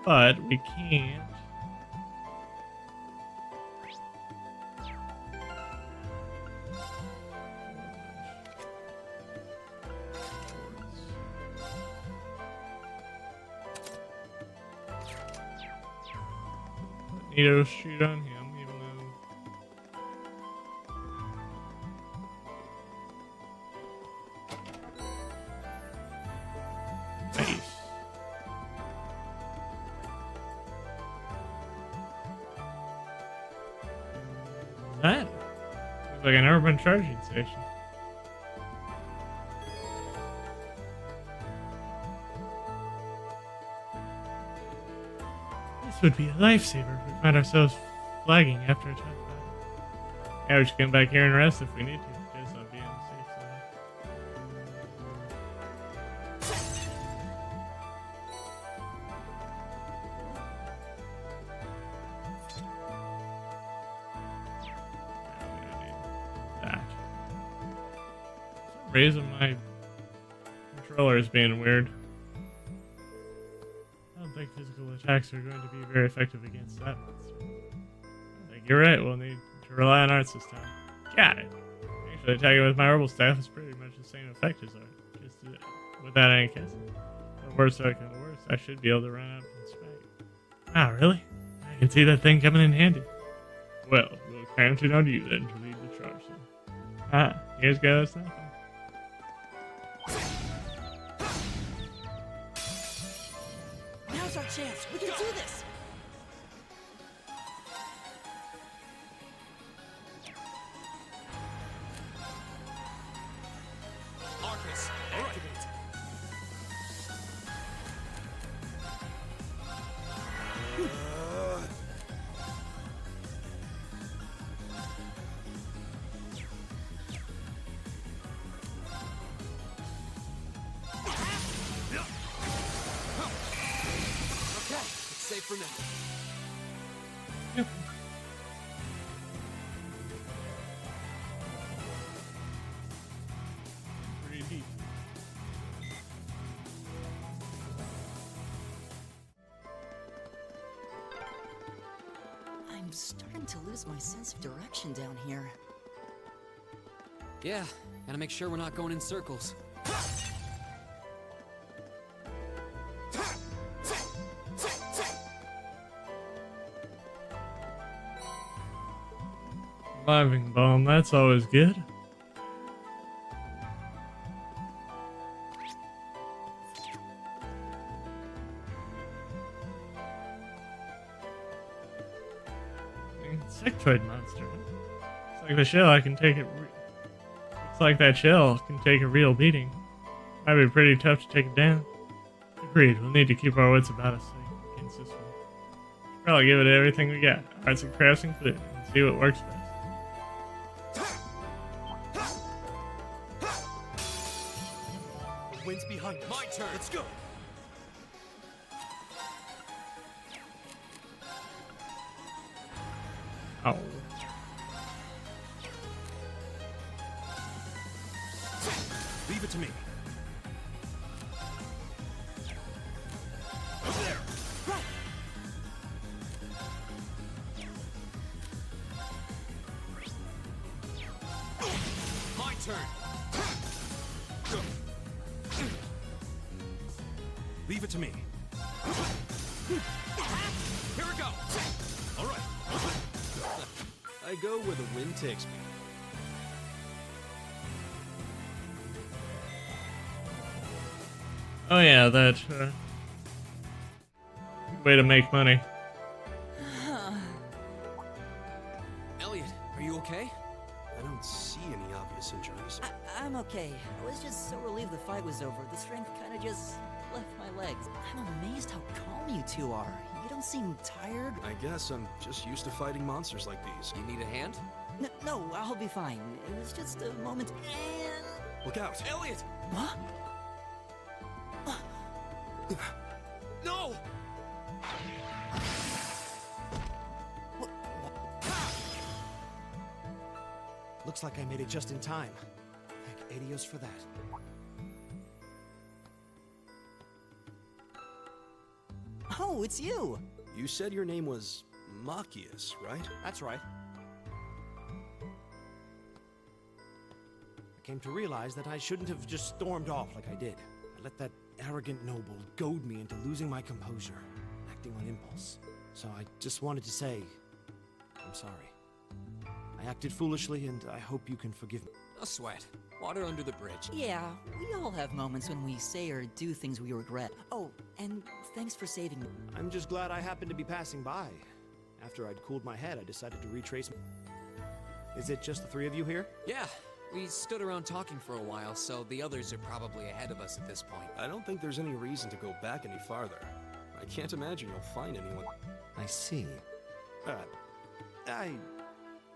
But we can't. Nito shoot on him, even though. Nice. That looks like an urban charging station. This would be a lifesaver if we find ourselves flagging after a tough battle. Yeah, we should come back here and rest if we need to, just on being on the safe side. That. For some reason my controller is being weird. I don't think physical attacks are going to be very effective against that monster. I think you're right, we'll need to rely on arts this time. Got it. Actually, attacking with my herbal staff is pretty much the same effect as art, just without any kissing. The worst I can worse, I should be able to run up and smack. Wow, really? I can see that thing coming in handy. Well, we'll count it on you then to lead the charge then. Ah, here's goes nothing. Now's our chance. We can do this. Arcus, activate. Okay, it's safe for now. Yep. Pretty deep. I'm starting to lose my sense of direction down here. Yeah, gotta make sure we're not going in circles. Reviving bomb, that's always good. Insectoid monster. It's like the shell, I can take it. It's like that shell can take a real beating. Might be pretty tough to take it down. Agreed, we'll need to keep our wits about us against this one. Probably give it everything we got. Arts and crafts included, and see what works best. The wind's behind us. My turn. Let's go. Oh. Leave it to me. There. Right. My turn. Leave it to me. Here we go. All right. I go where the wind takes me. Oh yeah, that way to make money. Elliot, are you okay? I don't see any obvious injuries. I'm okay. I was just so relieved the fight was over. The strength kind of just left my legs. I'm amazed how calm you two are. You don't seem tired. I guess I'm just used to fighting monsters like these. You need a hand? No, I'll be fine. It was just a moment. And... Look out. Elliot! What? No! Looks like I made it just in time. Thank Adios for that. Oh, it's you! You said your name was Machias, right? That's right. I came to realize that I shouldn't have just stormed off like I did. I let that arrogant noble goad me into losing my composure, acting on impulse. So I just wanted to say, I'm sorry. I acted foolishly, and I hope you can forgive me. No sweat. Water under the bridge. Yeah, we all have moments when we say or do things we regret. Oh, and thanks for saving me. I'm just glad I happened to be passing by. After I'd cooled my head, I decided to retrace. Is it just the three of you here? Yeah, we stood around talking for a while, so the others are probably ahead of us at this point. I don't think there's any reason to go back any farther. I can't imagine you'll find anyone. I see.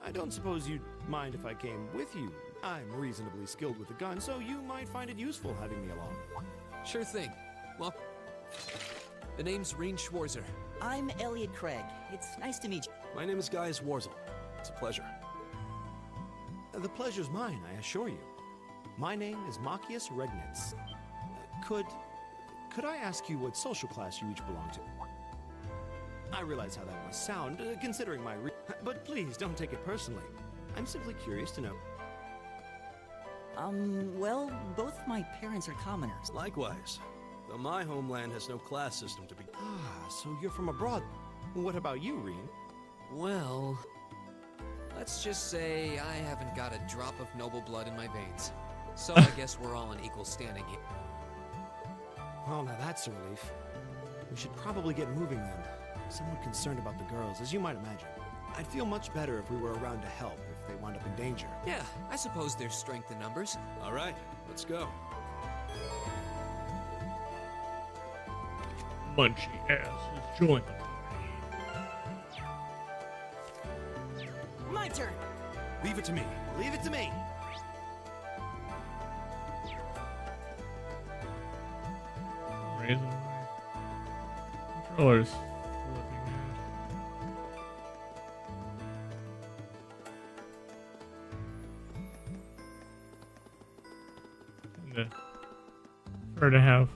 I don't suppose you'd mind if I came with you. I'm reasonably skilled with a gun, so you might find it useful having me along. Sure thing. Well, the name's Rean Schwarzer. I'm Elliot Craig. It's nice to meet you. My name is Gaius Warzel. It's a pleasure. The pleasure's mine, I assure you. My name is Machias Regnitz. Could I ask you what social class you each belong to? I realize how that must sound, considering my but please don't take it personally. I'm simply curious to know. Well, both my parents are commoners. Likewise. Though my homeland has no class system to be... Ah, so you're from abroad. What about you, Rean? Well, let's just say I haven't got a drop of noble blood in my veins. So I guess we're all on equal standing here. Well, now that's a relief. We should probably get moving then. I'm somewhat concerned about the girls, as you might imagine. I'd feel much better if we were around to help if they wound up in danger. Yeah, I suppose there's strength in numbers. All right, let's go. Munchy ass is joined. My turn! Leave it to me. Leave it to me! Raising my controllers. Prefer to have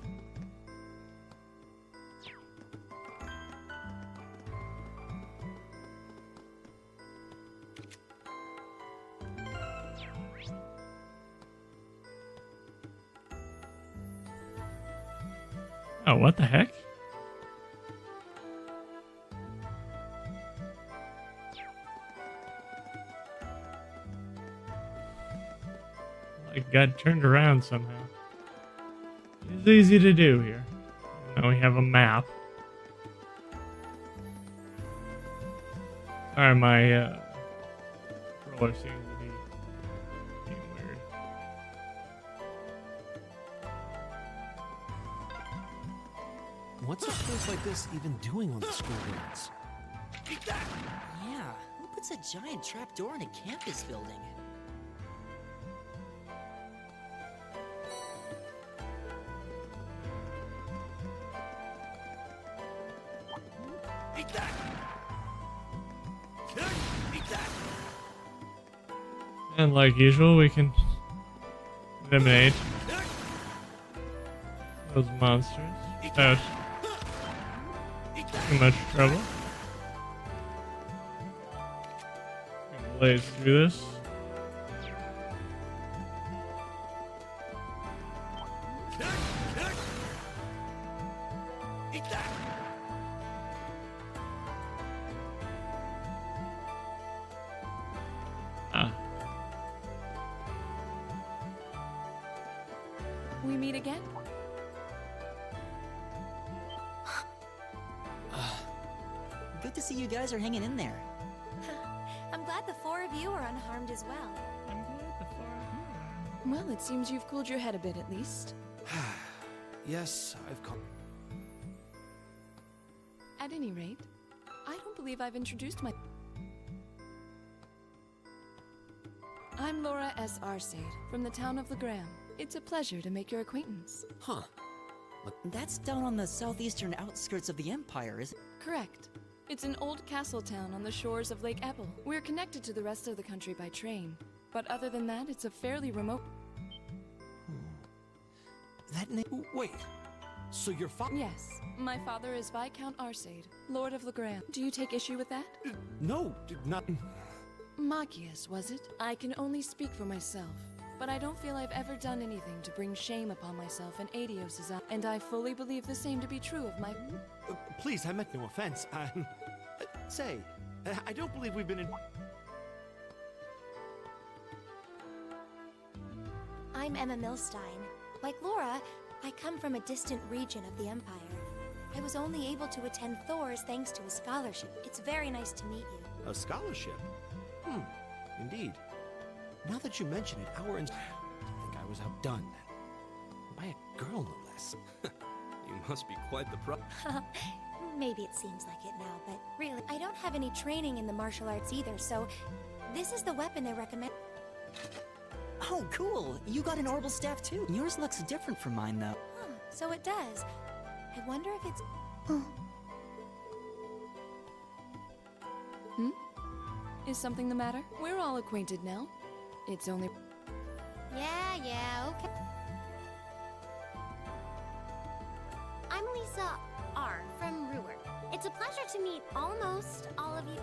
Oh, what the heck? Like got turned around somehow. It's easy to do here. Now we have a map. Sorry, my controller seems to be being weird. What's a place like this even doing on the school grounds? Yeah, who puts a giant trapdoor in a campus building? Eat that! Eat that! And like usual, we can eliminate those monsters without too much trouble. Blaze through this. Eat that! Ah. We meet again? Good to see you guys are hanging in there. I'm glad the four of you are unharmed as well. Well, it seems you've cooled your head a bit at least. Yes, I've come. At any rate, I don't believe I've introduced my... I'm Laura S. Arcade, from the town of Legram. It's a pleasure to make your acquaintance. Huh. That's down on the southeastern outskirts of the Empire, isn't it? Correct. It's an old castle town on the shores of Lake Ebble. We're connected to the rest of the country by train, but other than that, it's a fairly remote... That name. Wait. So your father? Yes. My father is Viscount Arcade, Lord of Legram. Do you take issue with that? No, not. Machias, was it? I can only speak for myself, but I don't feel I've ever done anything to bring shame upon myself and Adios's eye, and I fully believe the same to be true of my... Please, I meant no offense. Say, I don't believe we've been in. I'm Emma Milstein. Like Laura, I come from a distant region of the Empire. I was only able to attend Thor's thanks to a scholarship. It's very nice to meet you. A scholarship? Indeed. Now that you mention it, I think I was outdone. By a girl, no less. You must be quite the pro. Maybe it seems like it now, but really, I don't have any training in the martial arts either, so this is the weapon they recommend. Oh, cool. You got an orbital staff too. Yours looks different from mine, though. Huh, so it does. I wonder if it's... Is something the matter? We're all acquainted now. It's only... Yeah, okay. I'm Lisa R. from Ruhr. It's a pleasure to meet almost all of you.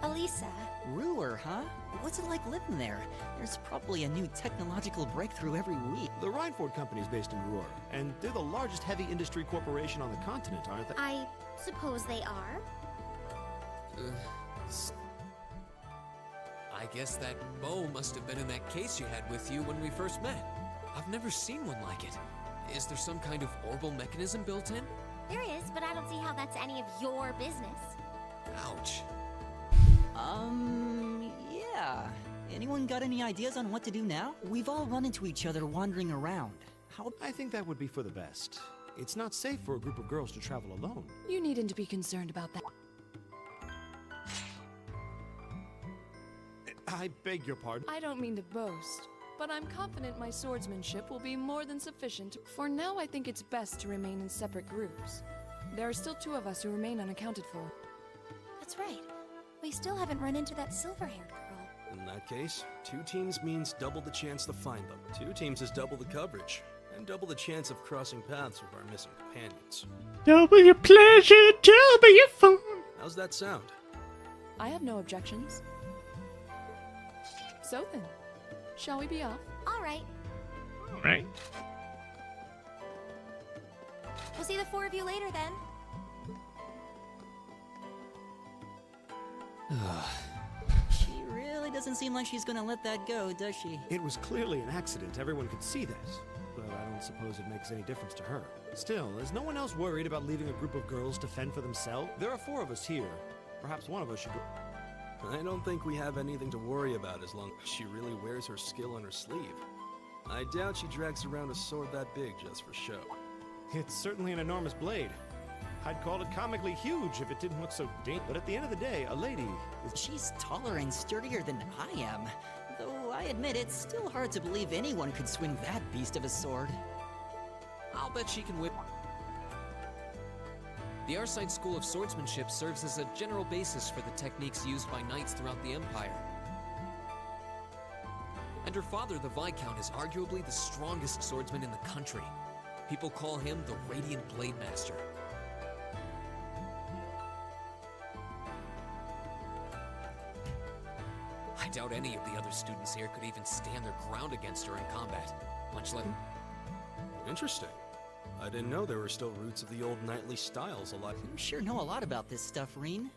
Elisa. Ruhr, huh? What's it like living there? There's probably a new technological breakthrough every week. The Rhineford Company is based in Ruhr, and they're the largest heavy industry corporation on the continent, aren't they? I suppose they are. I guess that bow must have been in that case you had with you when we first met. I've never seen one like it. Is there some kind of orbital mechanism built in? There is, but I don't see how that's any of your business. Ouch. Yeah. Anyone got any ideas on what to do now? We've all run into each other wandering around. How... I think that would be for the best. It's not safe for a group of girls to travel alone. You needn't to be concerned about that. I beg your pardon. I don't mean to boast, but I'm confident my swordsmanship will be more than sufficient. For now, I think it's best to remain in separate groups. There are still 2 of us who remain unaccounted for. That's right. We still haven't run into that silver-haired girl. In that case, 2 teams means double the chance to find them. 2 teams is double the coverage, and double the chance of crossing paths with our missing companions. Double your pleasure, double your fun. How's that sound? I have no objections. So then, shall we be off? All right. All right. We'll see the four of you later then. She really doesn't seem like she's gonna let that go, does she? It was clearly an accident, everyone could see that. But I don't suppose it makes any difference to her. Still, is no one else worried about leaving a group of girls to fend for themselves? There are four of us here. Perhaps one of us should go. I don't think we have anything to worry about as long as she really wears her skill on her sleeve. I doubt she drags around a sword that big just for show. It's certainly an enormous blade. I'd call it comically huge if it didn't look so dangerous. But at the end of the day, a lady is... She's taller and sturdier than I am. Though I admit it's still hard to believe anyone could swing that beast of a sword. I'll bet she can whip. The Arside School of Swordsmanship serves as a general basis for the techniques used by knights throughout the Empire. And her father, the Viscount, is arguably the strongest swordsman in the country. People call him the Radiant Blade Master. I doubt any of the other students here could even stand their ground against her in combat, much less... Interesting. I didn't know there were still roots of the old knightly styles alive. You sure know a lot about this stuff, Reen.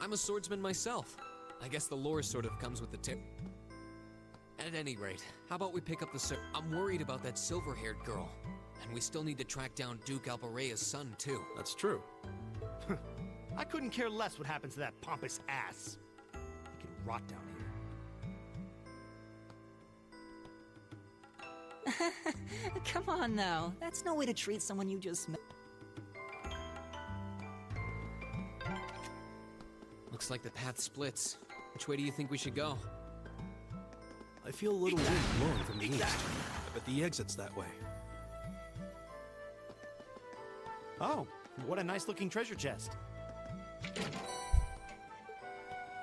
I'm a swordsman myself. I guess the lore sort of comes with the tip. At any rate, how about we pick up the I'm worried about that silver-haired girl. And we still need to track down Duke Albarea's son, too. That's true. I couldn't care less what happens to that pompous ass. He can rot down here. Come on now. That's no way to treat someone you just met. Looks like the path splits. Which way do you think we should go? I feel a little wind blowing from the east. I bet the exit's that way. Oh, what a nice-looking treasure chest.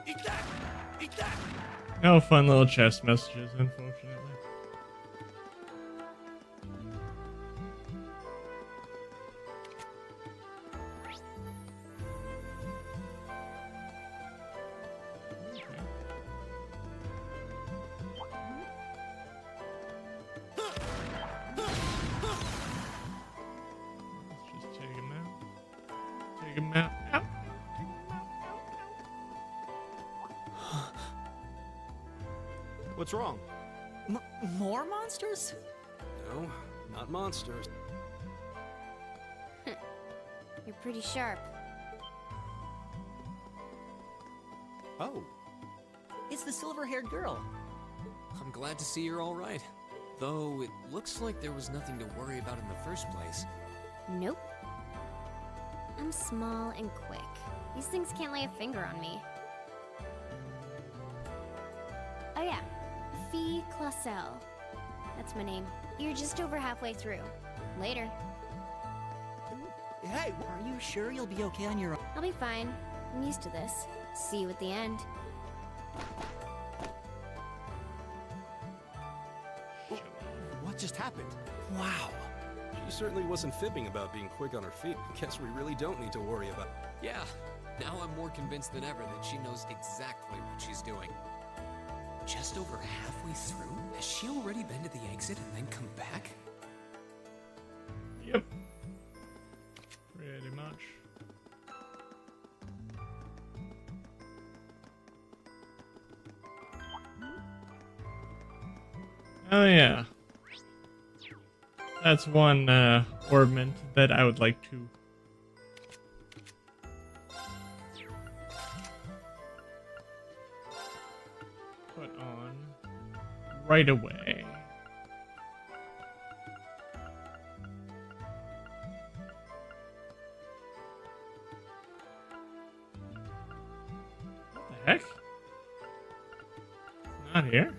Eat that! Eat that! No fun little chest messages, unfortunately. What's wrong? More monsters? No, not monsters. You're pretty sharp. Oh. It's the silver-haired girl. I'm glad to see you're all right. Though it looks like there was nothing to worry about in the first place. Nope. I'm small and quick. These things can't lay a finger on me. Oh yeah, Fee Clausel. That's my name. You're just over halfway through. Later. Hey, are you sure you'll be okay on your own? I'll be fine. I'm used to this. See you at the end. What just happened? Wow. She certainly wasn't fibbing about being quick on her feet. Guess we really don't need to worry about... Yeah, now I'm more convinced than ever that she knows exactly what she's doing. Just over halfway through? Has she already been to the exit and then come back? Yep. Pretty much. Oh yeah. That's one ornament that I would like to put on right away. What the heck? Not here.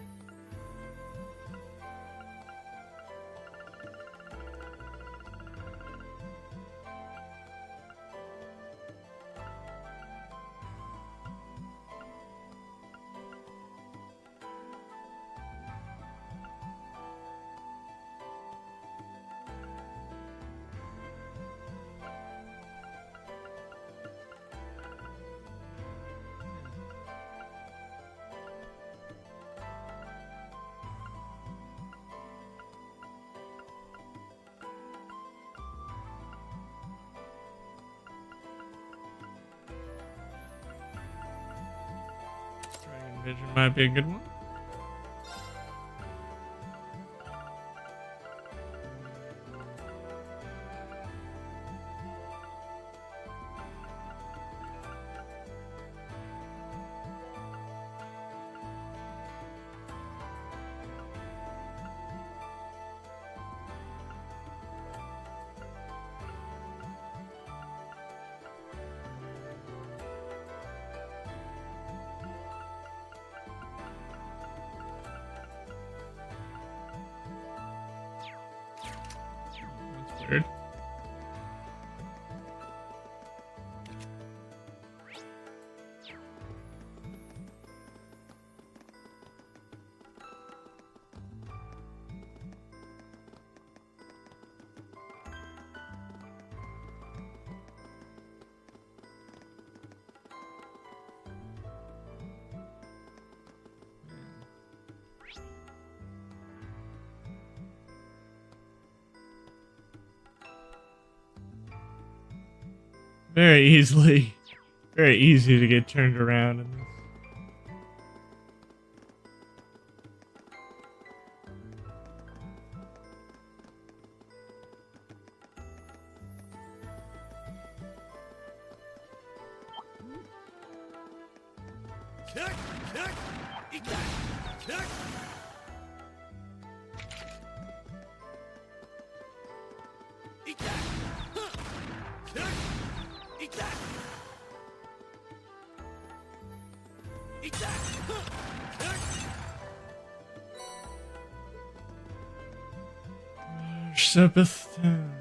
division might be a good one. Weird. Very easy to get turned around in this. Kick! Kick! Eat that! Kick! Eat that! Huh. Kick! Eat that! Eat that! Huh. Kick! Sebastian.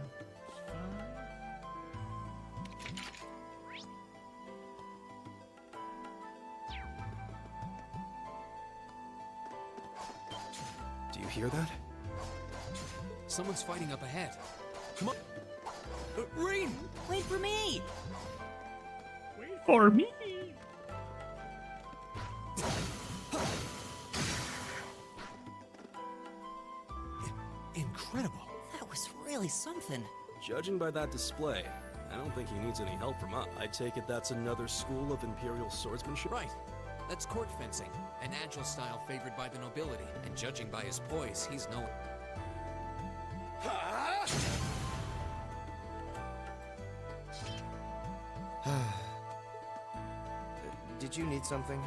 Do you hear that? Someone's fighting up ahead. Come on! Rain! Wait for me! Wait for me! Incredible. That was really something. Judging by that display, I don't think he needs any help from us. I take it that's another school of Imperial swordsmanship? Right. That's court fencing, an agile style favored by the nobility. And judging by his poise, he's no... Did you need something?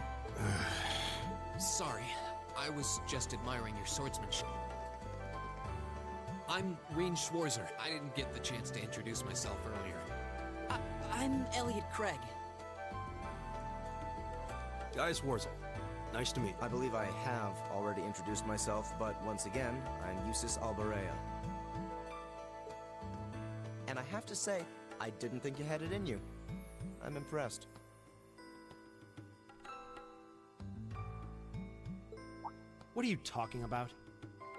Sorry, I was just admiring your swordsmanship. I'm Reen Schwarzer. I didn't get the chance to introduce myself earlier. I'm Elliot Craig. Guys, Warzel. Nice to meet you. I believe I have already introduced myself, but once again, I'm Eusis Albarea. And I have to say, I didn't think you had it in you. I'm impressed. What are you talking about?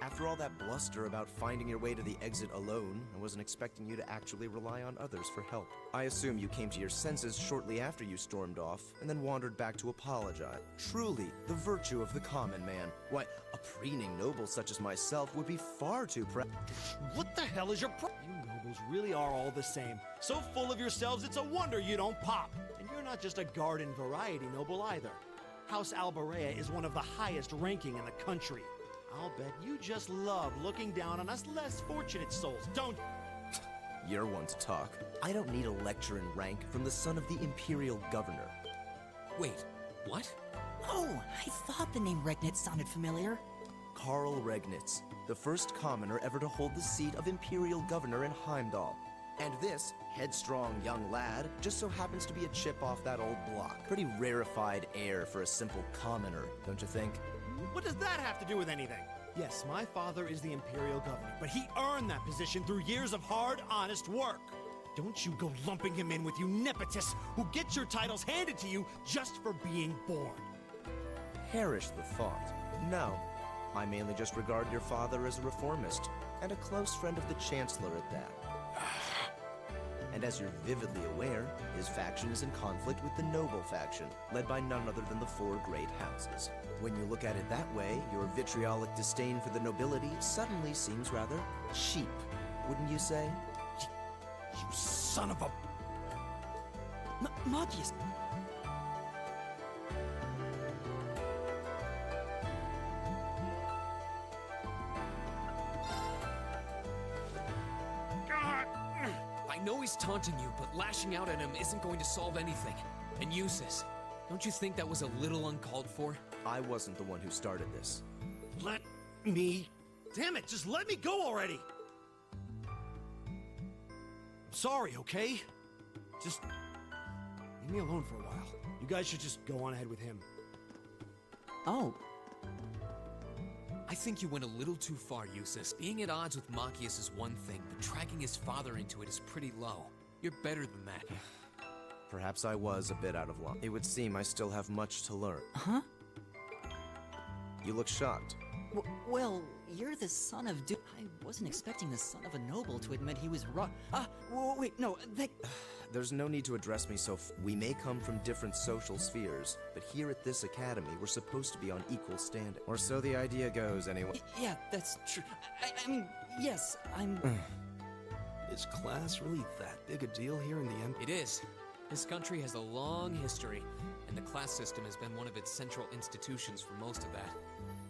After all that bluster about finding your way to the exit alone, I wasn't expecting you to actually rely on others for help. I assume you came to your senses shortly after you stormed off, and then wandered back to apologize. Truly, the virtue of the common man. Why, a preening noble such as myself would be far too What the hell is your You nobles really are all the same. So full of yourselves, it's a wonder you don't pop. And you're not just a garden variety noble either. House Albarea is one of the highest ranking in the country. I'll bet you just love looking down on us less fortunate souls, don't you? You're one to talk. I don't need a lecture in rank from the son of the Imperial Governor. Wait, what? Oh, I thought the name Regnitz sounded familiar. Karl Regnitz, the first commoner ever to hold the seat of Imperial Governor in Heimdall. And this headstrong young lad just so happens to be a chip off that old block. Pretty rarefied air for a simple commoner, don't you think? What does that have to do with anything? Yes, my father is the Imperial Governor, but he earned that position through years of hard, honest work. Don't you go lumping him in with you nepotists who get your titles handed to you just for being born. Perish the thought. No, I mainly just regard your father as a reformist, and a close friend of the Chancellor at that. And as you're vividly aware, his faction is in conflict with the noble faction, led by none other than the four great houses. When you look at it that way, your vitriolic disdain for the nobility suddenly seems rather cheap, wouldn't you say? You son of a... Magius! I know he's taunting you, but lashing out at him isn't going to solve anything. And Eustace, don't you think that was a little uncalled for? I wasn't the one who started this. Let me... Damn it, just let me go already! I'm sorry, okay? Just... leave me alone for a while. You guys should just go on ahead with him. Oh. I think you went a little too far, Eustace. Being at odds with Machias is one thing, but dragging his father into it is pretty low. You're better than that. Perhaps I was a bit out of line. It would seem I still have much to learn. Huh? You look shocked. Well, you're the son of I wasn't expecting the son of a noble to admit he was wrong. Wait, no, that... There's no need to address me so we may come from different social spheres, but here at this academy, we're supposed to be on equal standing. Or so the idea goes, anyway. Yeah, that's true. I mean, yes, I'm... Is class really that big a deal here in the end? It is. This country has a long history, and the class system has been one of its central institutions for most of that.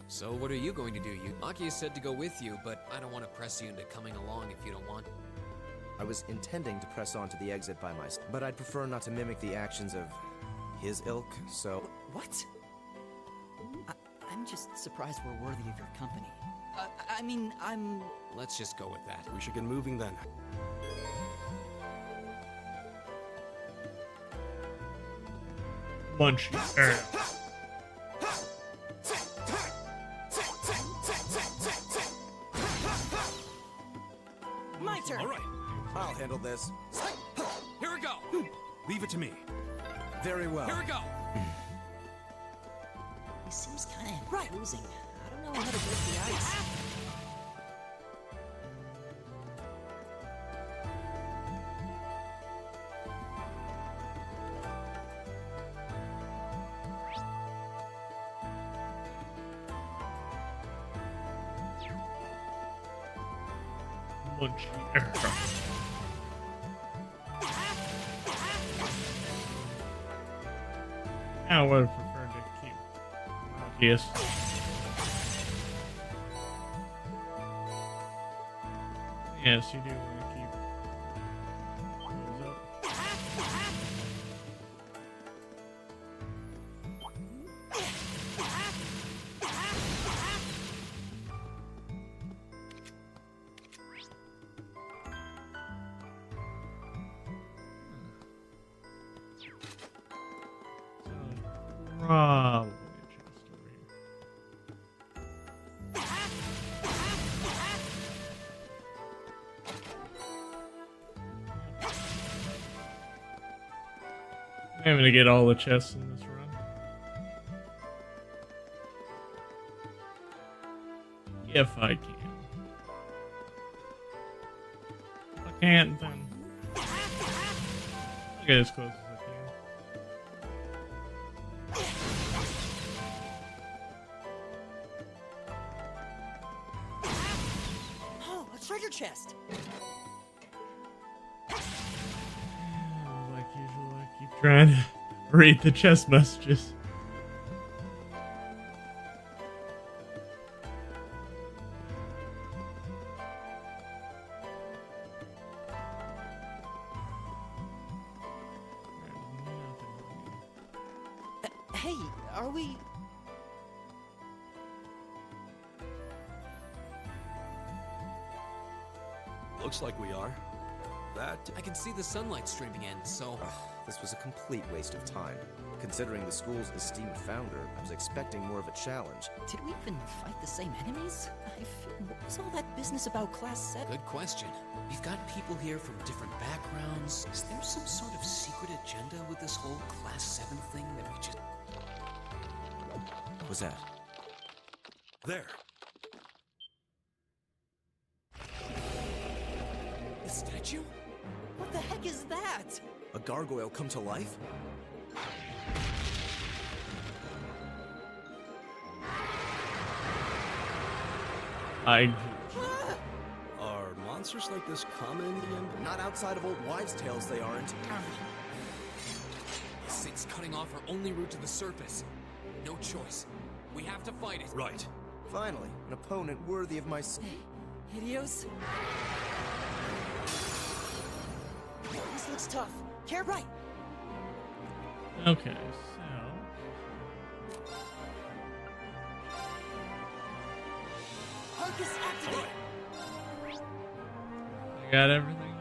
So what are you going to do? Machias said to go with you, but I don't want to press you into coming along if you don't want. I was intending to press on to the exit by myself, but I'd prefer not to mimic the actions of his ilk, so... What? I'm just surprised we're worthy of your company. I mean, I'm... Let's just go with that. We should get moving then. Munchie. My turn! All right. I'll handle this. Here we go! Leave it to me. Very well. Here we go! He seems kind of losing. I don't know how to break the ice. I would have preferred to keep Machias. Yes, you do want to keep those up. Probably a chest over here. I'm gonna get all the chests in this run. If I can. If I can't, then I'll get as close as I can. Oh, a treasure chest! Like usual, I keep trying to read the chest messages. Hey, are we... Looks like we are. That... I can see the sunlight streaming in, so... This was a complete waste of time. Considering the school's esteemed founder, I was expecting more of a challenge. Did we even fight the same enemies? What was all that business about Class 7? Good question. We've got people here from different backgrounds. Is there some sort of secret agenda with this whole Class 7 thing that we just... What was that? There. The statue? What the heck is that? A gargoyle come to life? Are monsters like this common in the end? Not outside of old wives' tales, they aren't. It's cutting off our only route to the surface. No choice. We have to fight it. Right. Finally, an opponent worthy of my... Hideos? looks tough. Care right. Okay, so Arcus activate. I got everything.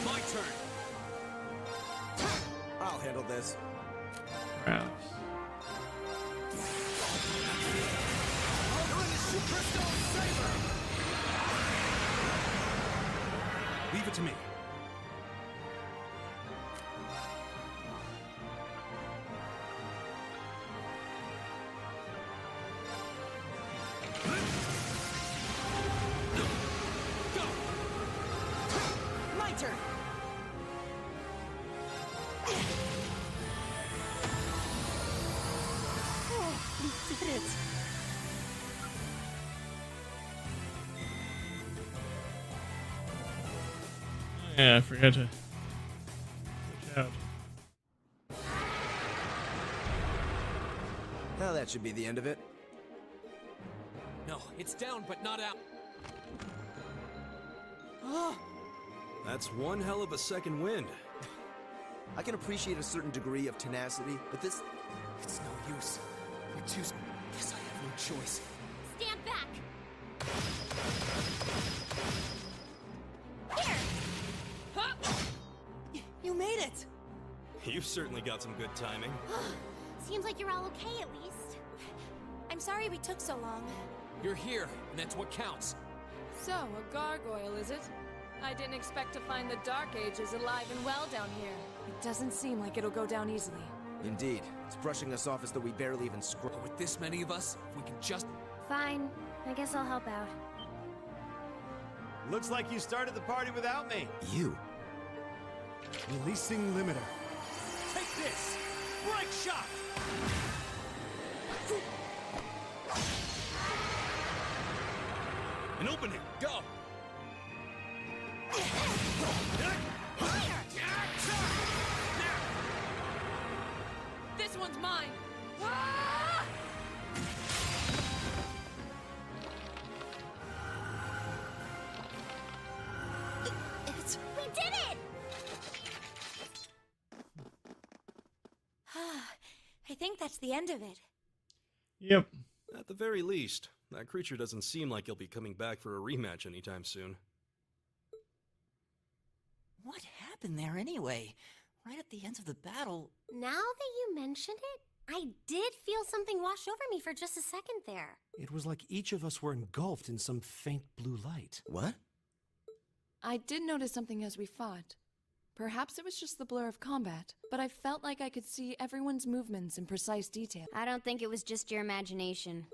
My turn. I'll handle this. Crap. Leave it to me. My turn. Oh, we did it. Yeah, I forgot to switch out. Now that should be the end of it. No, it's down, but not out. That's one hell of a second wind. I can appreciate a certain degree of tenacity, but this... It's no use. You're too... Guess I have no choice. Stand back! You made it. You've certainly got some good timing. Seems like you're all okay at least. I'm sorry we took so long. You're here, and that's what counts. So, a gargoyle, is it? I didn't expect to find the Dark Ages alive and well down here. It doesn't seem like it'll go down easily. Indeed. It's brushing us off as though we barely even scroll. But with this many of us, if we can just... Fine. I guess I'll help out. Looks like you started the party without me. You? Releasing limiter. Take this! Break shot! An opening. Go! This one's mine! We did it! I think that's the end of it. Yep. At the very least, that creature doesn't seem like he'll be coming back for a rematch anytime soon. What happened there anyway? Right at the end of the battle. Now that you mention it, I did feel something wash over me for just a second there. It was like each of us were engulfed in some faint blue light. What? I did notice something as we fought. Perhaps it was just the blur of combat, but I felt like I could see everyone's movements in precise detail. I don't think it was just your imagination.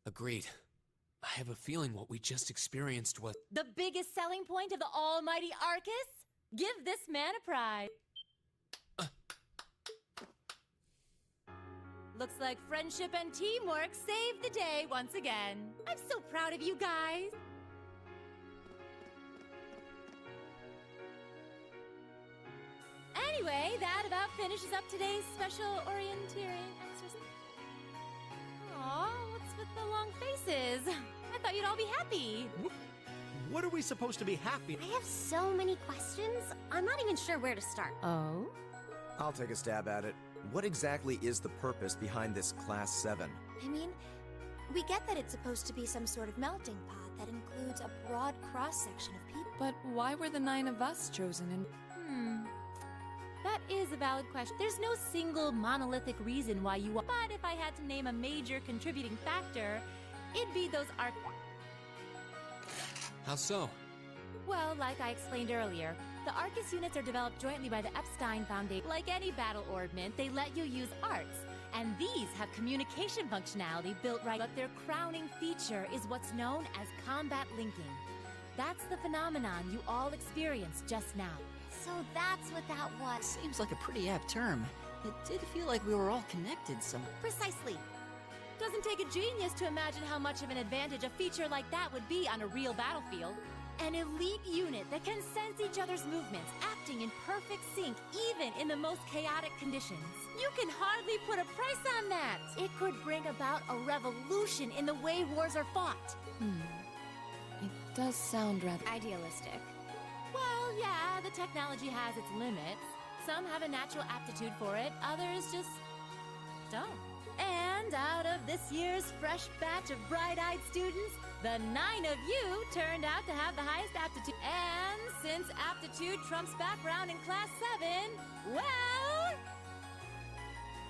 Agreed. I have a feeling what we just experienced was... The biggest selling point of the almighty Arcus? Give this man a prize. Looks like friendship and teamwork saved the day once again. I'm so proud of you guys. Anyway, that about finishes up today's special orienteering exercise. Aw, what's with the long faces? I thought you'd all be happy. What are we supposed to be happy? I have so many questions, I'm not even sure where to start. Oh? I'll take a stab at it. What exactly is the purpose behind this Class 7? I mean, we get that it's supposed to be some sort of melting pot that includes a broad cross-section of people. But why were the 9 of us chosen and... That is a valid question. There's no single monolithic reason why you want. But if I had to name a major contributing factor, it'd be those How so? Well, like I explained earlier, the Arcus units are developed jointly by the Epstein Foundation. Like any battle ordnance, they let you use arts. And these have communication functionality built right. But their crowning feature is what's known as combat linking. That's the phenomenon you all experienced just now. So that's what that was. Seems like a pretty apt term. It did feel like we were all connected somehow. Precisely. Doesn't take a genius to imagine how much of an advantage a feature like that would be on a real battlefield. An elite unit that can sense each other's movements, acting in perfect sync even in the most chaotic conditions. You can hardly put a price on that. It could bring about a revolution in the way wars are fought. It does sound rather idealistic. Well, yeah, the technology has its limits. Some have a natural aptitude for it, others just don't. And out of this year's fresh batch of bright-eyed students, the 9 of you turned out to have the highest aptitude. And since aptitude trumps background in Class 7, well,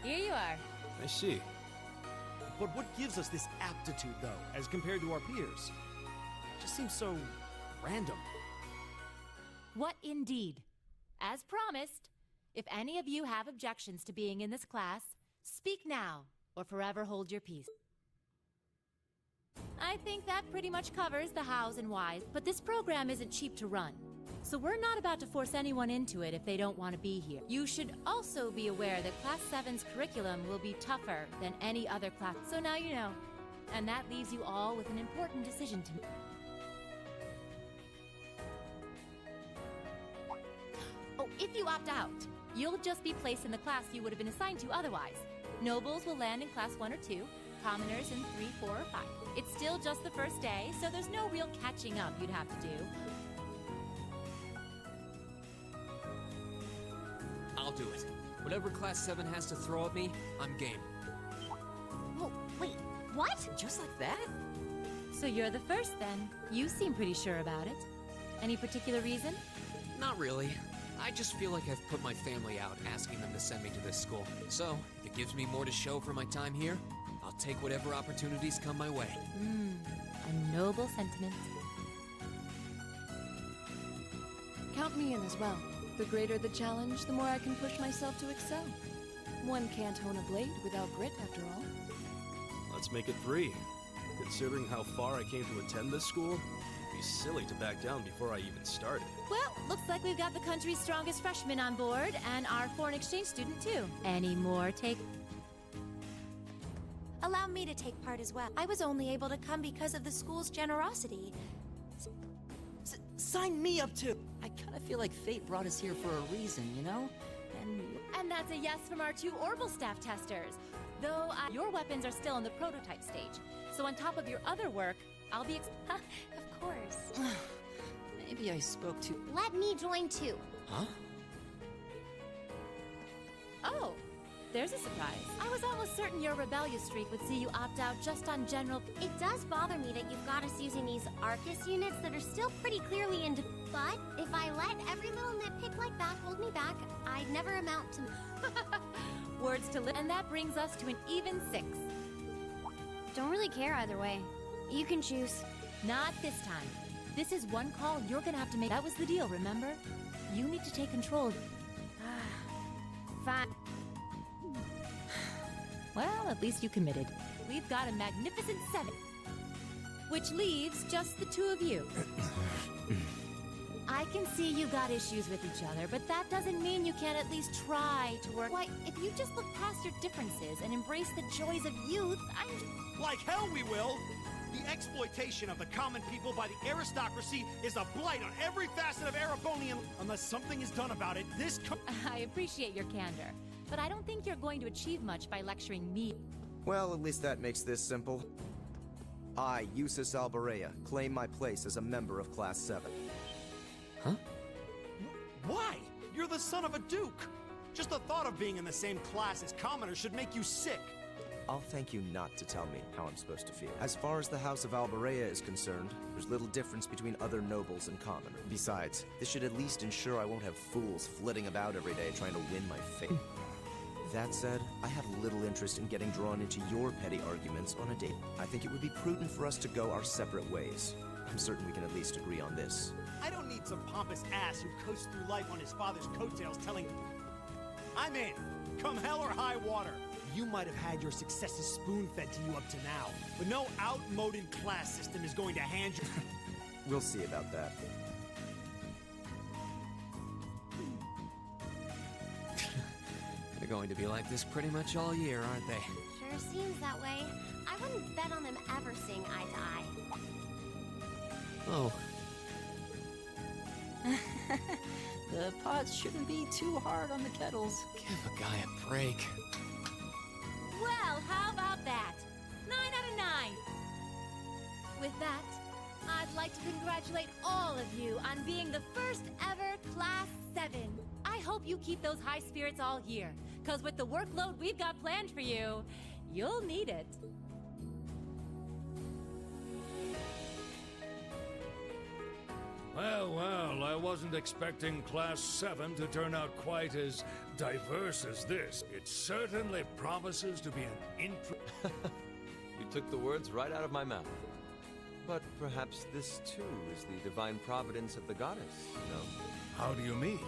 here you are. I see. But what gives us this aptitude, though, as compared to our peers? It just seems so random. What indeed? As promised, if any of you have objections to being in this class, speak now or forever hold your peace. I think that pretty much covers the hows and whys, but this program isn't cheap to run. So we're not about to force anyone into it if they don't want to be here. You should also be aware that Class 7's curriculum will be tougher than any other class. So now you know. And that leaves you all with an important decision to make. Oh, if you opt out, you'll just be placed in the class you would have been assigned to otherwise. Nobles will land in Class 1 or 2, commoners in 3, 4, or 5. It's still just the first day, so there's no real catching up you'd have to do. I'll do it. Whatever Class 7 has to throw at me, I'm game. Whoa, wait, what? Just like that? So you're the first then. You seem pretty sure about it. Any particular reason? Not really. I just feel like I've put my family out asking them to send me to this school. So, if it gives me more to show for my time here, I'll take whatever opportunities come my way. A noble sentiment. Count me in as well. The greater the challenge, the more I can push myself to excel. One can't hone a blade without grit, after all. Let's make it 3. Considering how far I came to attend this school, it'd be silly to back down before I even started. Well, looks like we've got the country's strongest freshman on board, and our foreign exchange student too. Any more take... Allow me to take part as well. I was only able to come because of the school's generosity. Sign me up too! I kinda feel like fate brought us here for a reason, you know? And that's a yes from our 2 Orbital staff testers. Though your weapons are still in the prototype stage. So on top of your other work, I'll be Of course. Maybe I spoke too... Let me join too. Huh? Oh, there's a surprise. I was almost certain your rebellious streak would see you opt out just on general... It does bother me that you've got us using these Arcus units that are still pretty clearly into... But if I let every little nitpick like that hold me back, I'd never amount to... Words to live. And that brings us to an even 6. Don't really care either way. You can choose. Not this time. This is one call you're gonna have to make. That was the deal, remember? You need to take control. Fine. Well, at least you committed. We've got a magnificent 7. Which leaves just the 2 of you. I can see you got issues with each other, but that doesn't mean you can't at least try to work. Why, if you just look past your differences and embrace the joys of youth, Like hell we will! The exploitation of the common people by the aristocracy is a blight on every facet of Erebonian. Unless something is done about it, this I appreciate your candor, but I don't think you're going to achieve much by lecturing me. Well, at least that makes this simple. I, Eustace Alberea, claim my place as a member of Class 7. Huh? Why? You're the son of a duke! Just the thought of being in the same class as commoners should make you sick. I'll thank you not to tell me how I'm supposed to feel. As far as the House of Alberea is concerned, there's little difference between other nobles and commoners. Besides, this should at least ensure I won't have fools flitting about every day trying to win my fate. That said, I have little interest in getting drawn into your petty arguments on a date. I think it would be prudent for us to go our separate ways. I'm certain we can at least agree on this. I don't need some pompous ass who coasts through life on his father's coattails telling... I'm in! Come hell or high water! You might have had your successes spoon-fed to you up to now, but no outmoded class system is going to hand you... We'll see about that. They're going to be like this pretty much all year, aren't they? Sure seems that way. I wouldn't bet on them ever seeing eye to eye. Oh. The pots shouldn't be too hard on the kettles. Give a guy a break. Well, how about that? 9 out of 9. With that, I'd like to congratulate all of you on being the first ever Class 7. I hope you keep those high spirits all year, because with the workload we've got planned for you, you'll need it. Well, well, I wasn't expecting Class 7 to turn out quite as diverse as this. It certainly promises to be an You took the words right out of my mouth. But perhaps this too is the divine providence of the goddess, you know? How do you mean?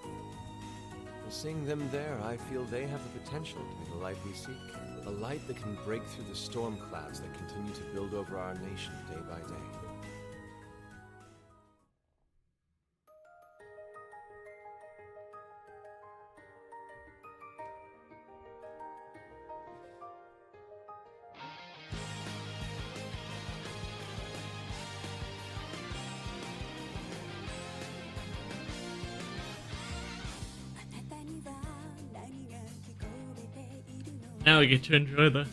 Well, seeing them there, I feel they have the potential to be the light we seek. A light that can break through the storm clouds that continue to build over our nation day by day. Now we get to enjoy the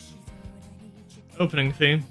opening theme.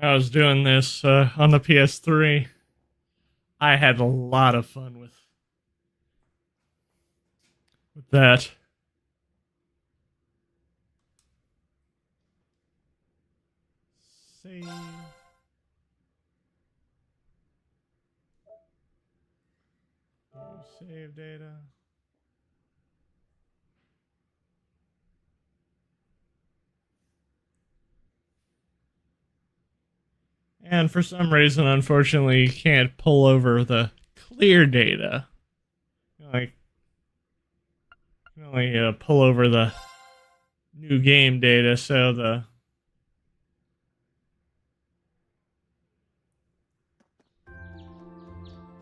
I was doing this on the PS3. I had a lot of fun with that. Save. Save data. And for some reason, unfortunately, you can't pull over the clear data. Like, you can only pull over the new game data, so it's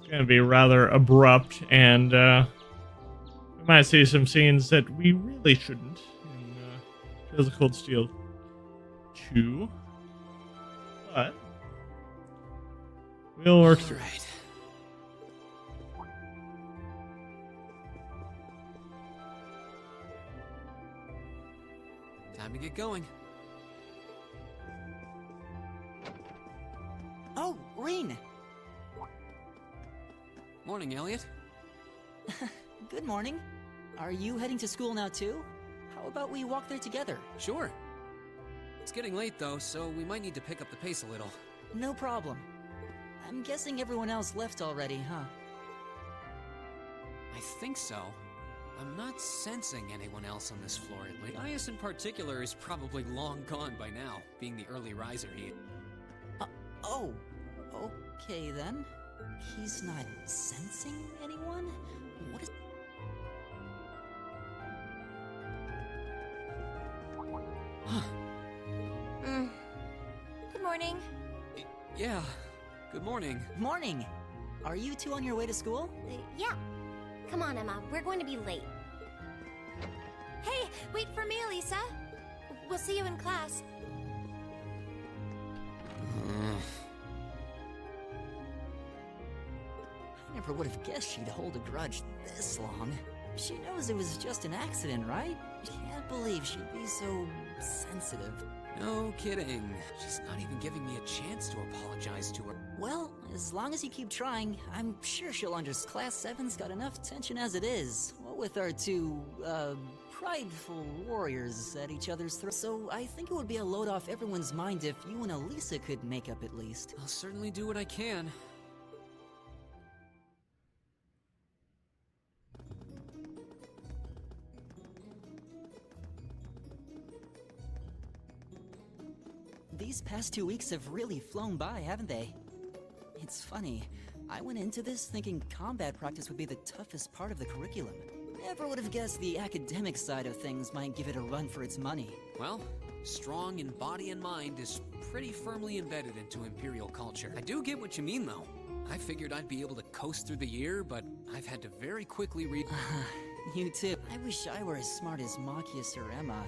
going to be rather abrupt, and we might see some scenes that we really shouldn't in Tales of Cold Steel 2. But we'll work through it. Time to get going. Oh, Rean! Morning, Elliot. Good morning. Are you heading to school now too? How about we walk there together? Sure. It's getting late though, so we might need to pick up the pace a little. No problem. I'm guessing everyone else left already, huh? I think so. I'm not sensing anyone else on this floor at least. Gaius in particular is probably long gone by now, being the early riser he... Oh, okay then. He's not sensing anyone? What is... Good morning. Yeah, good morning. Morning! Are you two on your way to school? Yeah. Come on, Emma. We're going to be late. Hey, wait for me, Elisa. We'll see you in class. I never would have guessed she'd hold a grudge this long. She knows it was just an accident, right? Can't believe she'd be so sensitive. No kidding. She's not even giving me a chance to apologize to her. Well, as long as you keep trying, I'm sure she'll understand. Class 7's got enough tension as it is. What with our two, prideful warriors at each other's throats. So I think it would be a load off everyone's mind if you and Elisa could make up at least. I'll certainly do what I can. These past 2 weeks have really flown by, haven't they? It's funny, I went into this thinking combat practice would be the toughest part of the curriculum. Never would have guessed the academic side of things might give it a run for its money. Well, strong in body and mind is pretty firmly embedded into Imperial culture. I do get what you mean, though. I figured I'd be able to coast through the year, but I've had to very quickly read... You too. I wish I were as smart as Machias or Emma.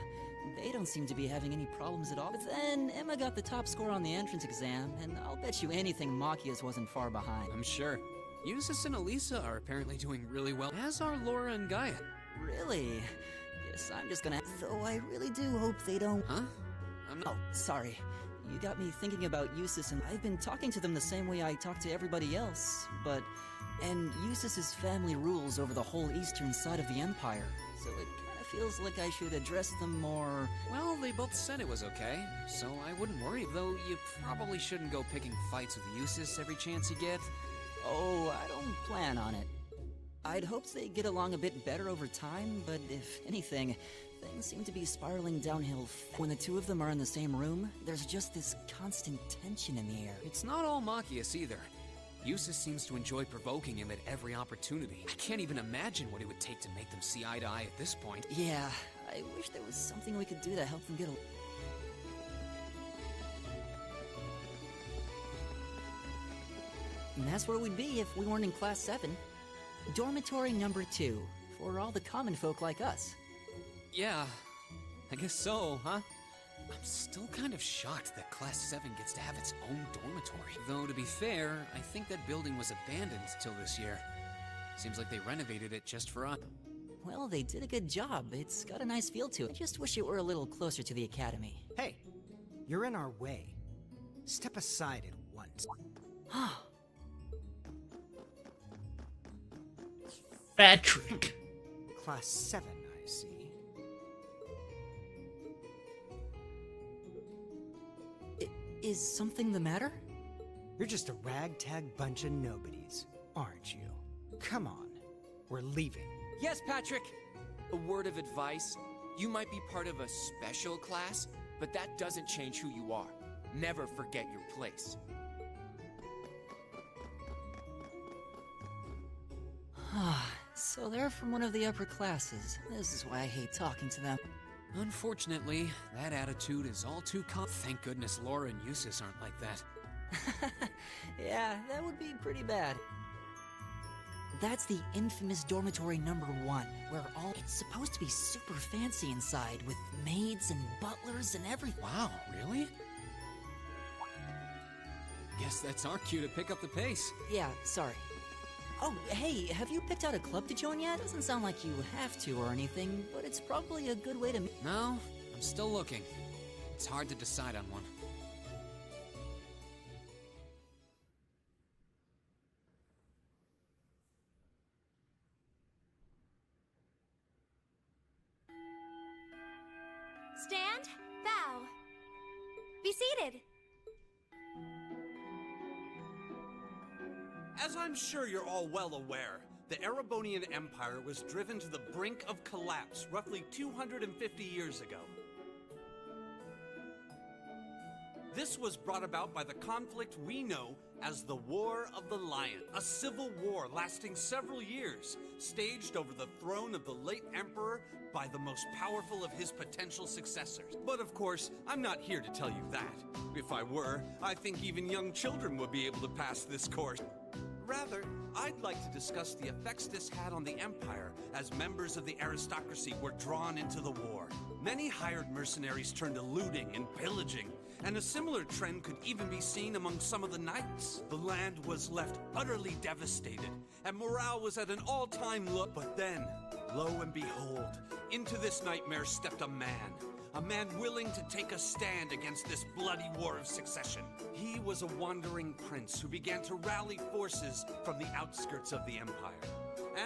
They don't seem to be having any problems at all. But then, Emma got the top score on the entrance exam, and I'll bet you anything Machias wasn't far behind. I'm sure. Eustace and Elisa are apparently doing really well, as are Laura and Gaia. Really? Guess I'm just gonna... Though I really do hope they don't... Huh? I'm not... Oh, sorry. You got me thinking about Eustace, and I've been talking to them the same way I talk to everybody else, but... And Eustace's family rules over the whole eastern side of the Empire, so it kinda feels like I should address them more... Well, they both said it was okay, so I wouldn't worry, though you probably shouldn't go picking fights with Eustace every chance you get. Oh, I don't plan on it. I'd hoped they get along a bit better over time, but if anything, things seem to be spiraling downhill. When the two of them are in the same room, there's just this constant tension in the air. It's not all Machias either. Eustace seems to enjoy provoking him at every opportunity. I can't even imagine what it would take to make them see eye to eye at this point. Yeah, I wish there was something we could do to help them get And that's where we'd be if we weren't in Class 7. Dormitory number 2, for all the common folk like us. Yeah, I guess so, huh? I'm still kind of shocked that Class 7 gets to have its own dormitory. Though, to be fair, I think that building was abandoned till this year. Seems like they renovated it just for us. Well, they did a good job. It's got a nice feel to it. I just wish it were a little closer to the academy. Hey, you're in our way. Step aside at once. Patrick. Class 7, I see. Is something the matter? You're just a ragtag bunch of nobodies, aren't you? Come on, we're leaving. Yes, Patrick! A word of advice. You might be part of a special class, but that doesn't change who you are. Never forget your place. So they're from one of the upper classes. This is why I hate talking to them. Unfortunately, that attitude is all too common. Thank goodness Laura and Eustace aren't like that. Yeah, that would be pretty bad. That's the infamous dormitory number 1, where it's supposed to be super fancy inside, with maids and butlers and everything. Wow, really? Guess that's our cue to pick up the pace. Yeah, sorry. Oh, hey, have you picked out a club to join yet? Doesn't sound like you have to or anything, but it's probably a good way to meet. No, I'm still looking. It's hard to decide on one. Stand, bow. Be seated. As I'm sure you're all well aware, The Erebonian Empire was driven to the brink of collapse roughly 250 years ago. This was brought about by the conflict we know as the War of the Lion, a civil war lasting several years, staged over the throne of the late emperor by the most powerful of his potential successors. But of course, I'm not here to tell you that. If I were, I think even young children would be able to pass this course. Rather, I'd like to discuss the effects this had on the Empire as members of the aristocracy were drawn into the war. Many hired mercenaries turned to looting and pillaging, and a similar trend could even be seen among some of the knights. The land was left utterly devastated, and morale was at an all-time low. But then, lo and behold, into this nightmare stepped a man willing to take a stand against this bloody war of succession. He was a wandering prince who began to rally forces from the outskirts of the empire,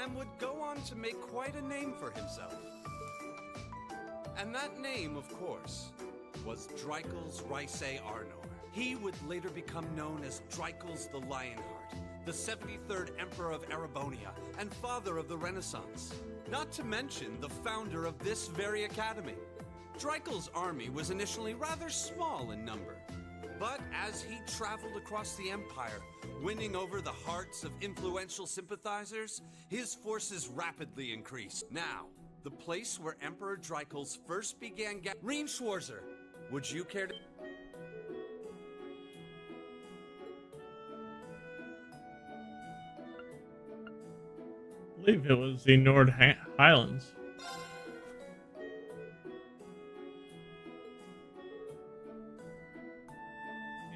and would go on to make quite a name for himself. And that name, of course, was Drycles Rhysei Arnor. He would later become known as Drycles the Lionheart, the 73rd Emperor of Erebonia, and father of the Renaissance. Not to mention the founder of this very academy. Drycles' army was initially rather small in number, but as he traveled across the empire, winning over the hearts of influential sympathizers, his forces rapidly increased. Now, the place where Emperor Drycles first began Reen Schwarzer, would you care to... I believe it was the Nord Highlands.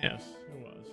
Yes, it was.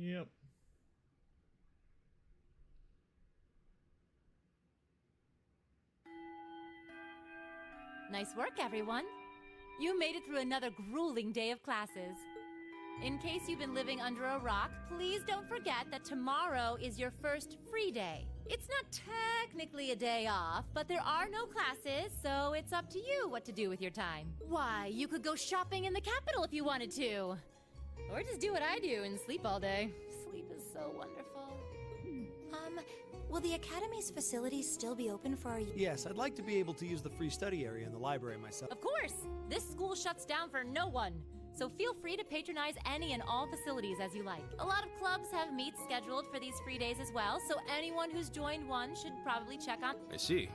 Yep. Nice work, everyone. You made it through another grueling day of classes. In case you've been living under a rock, please don't forget that tomorrow is your first free day. It's not technically a day off, but there are no classes, so it's up to you what to do with your time. Why, you could go shopping in the capital if you wanted to. Or just do what I do and sleep all day. Sleep is so wonderful. Will the Academy's facilities still be open for our... Yes, I'd like to be able to use the free study area in the library myself. Of course! This school shuts down for no one. So feel free to patronize any and all facilities as you like. A lot of clubs have meets scheduled for these free days as well, so anyone who's joined one should probably check on... I see.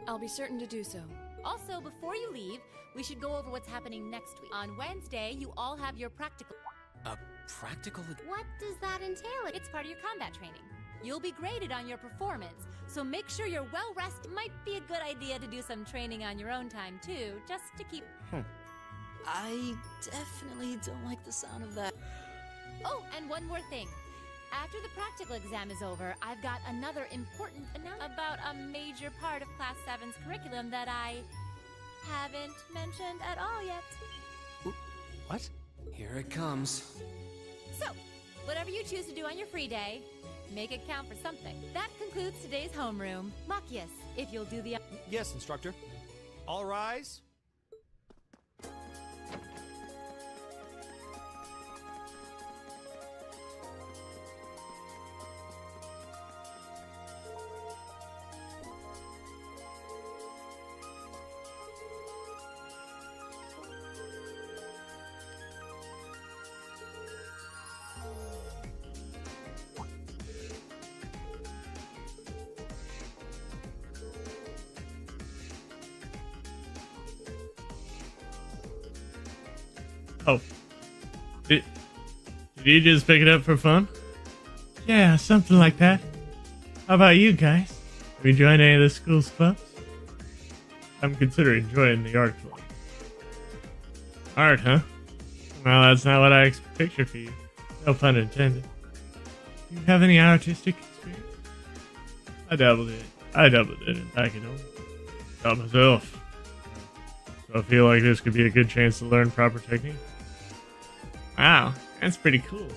I'll be certain to do so. Also, before you leave, we should go over what's happening next week. On Wednesday, you all have your practical... A practical... What does that entail? It's part of your combat training. You'll be graded on your performance, so make sure you're well rested. Might be a good idea to do some training on your own time, too, just to keep... I definitely don't like the sound of that. Oh, and one more thing. After the practical exam is over, I've got another important announcement about a major part of Class 7's curriculum that I haven't mentioned at all yet. What? Here it comes. So, whatever you choose to do on your free day, make it count for something. That concludes today's homeroom. Machias, if you'll do the... Yes, instructor. All rise. Oh. Did you just pick it up for fun? Yeah, something like that. How about you guys? Have you joined any of the school's clubs? I'm considering joining the art club. Art, huh? Well, that's not what I pictured for you. No pun intended. Do you have any artistic experience? I dabbled in it back at home. Taught myself. So I feel like this could be a good chance to learn proper technique. Wow, that's pretty cool.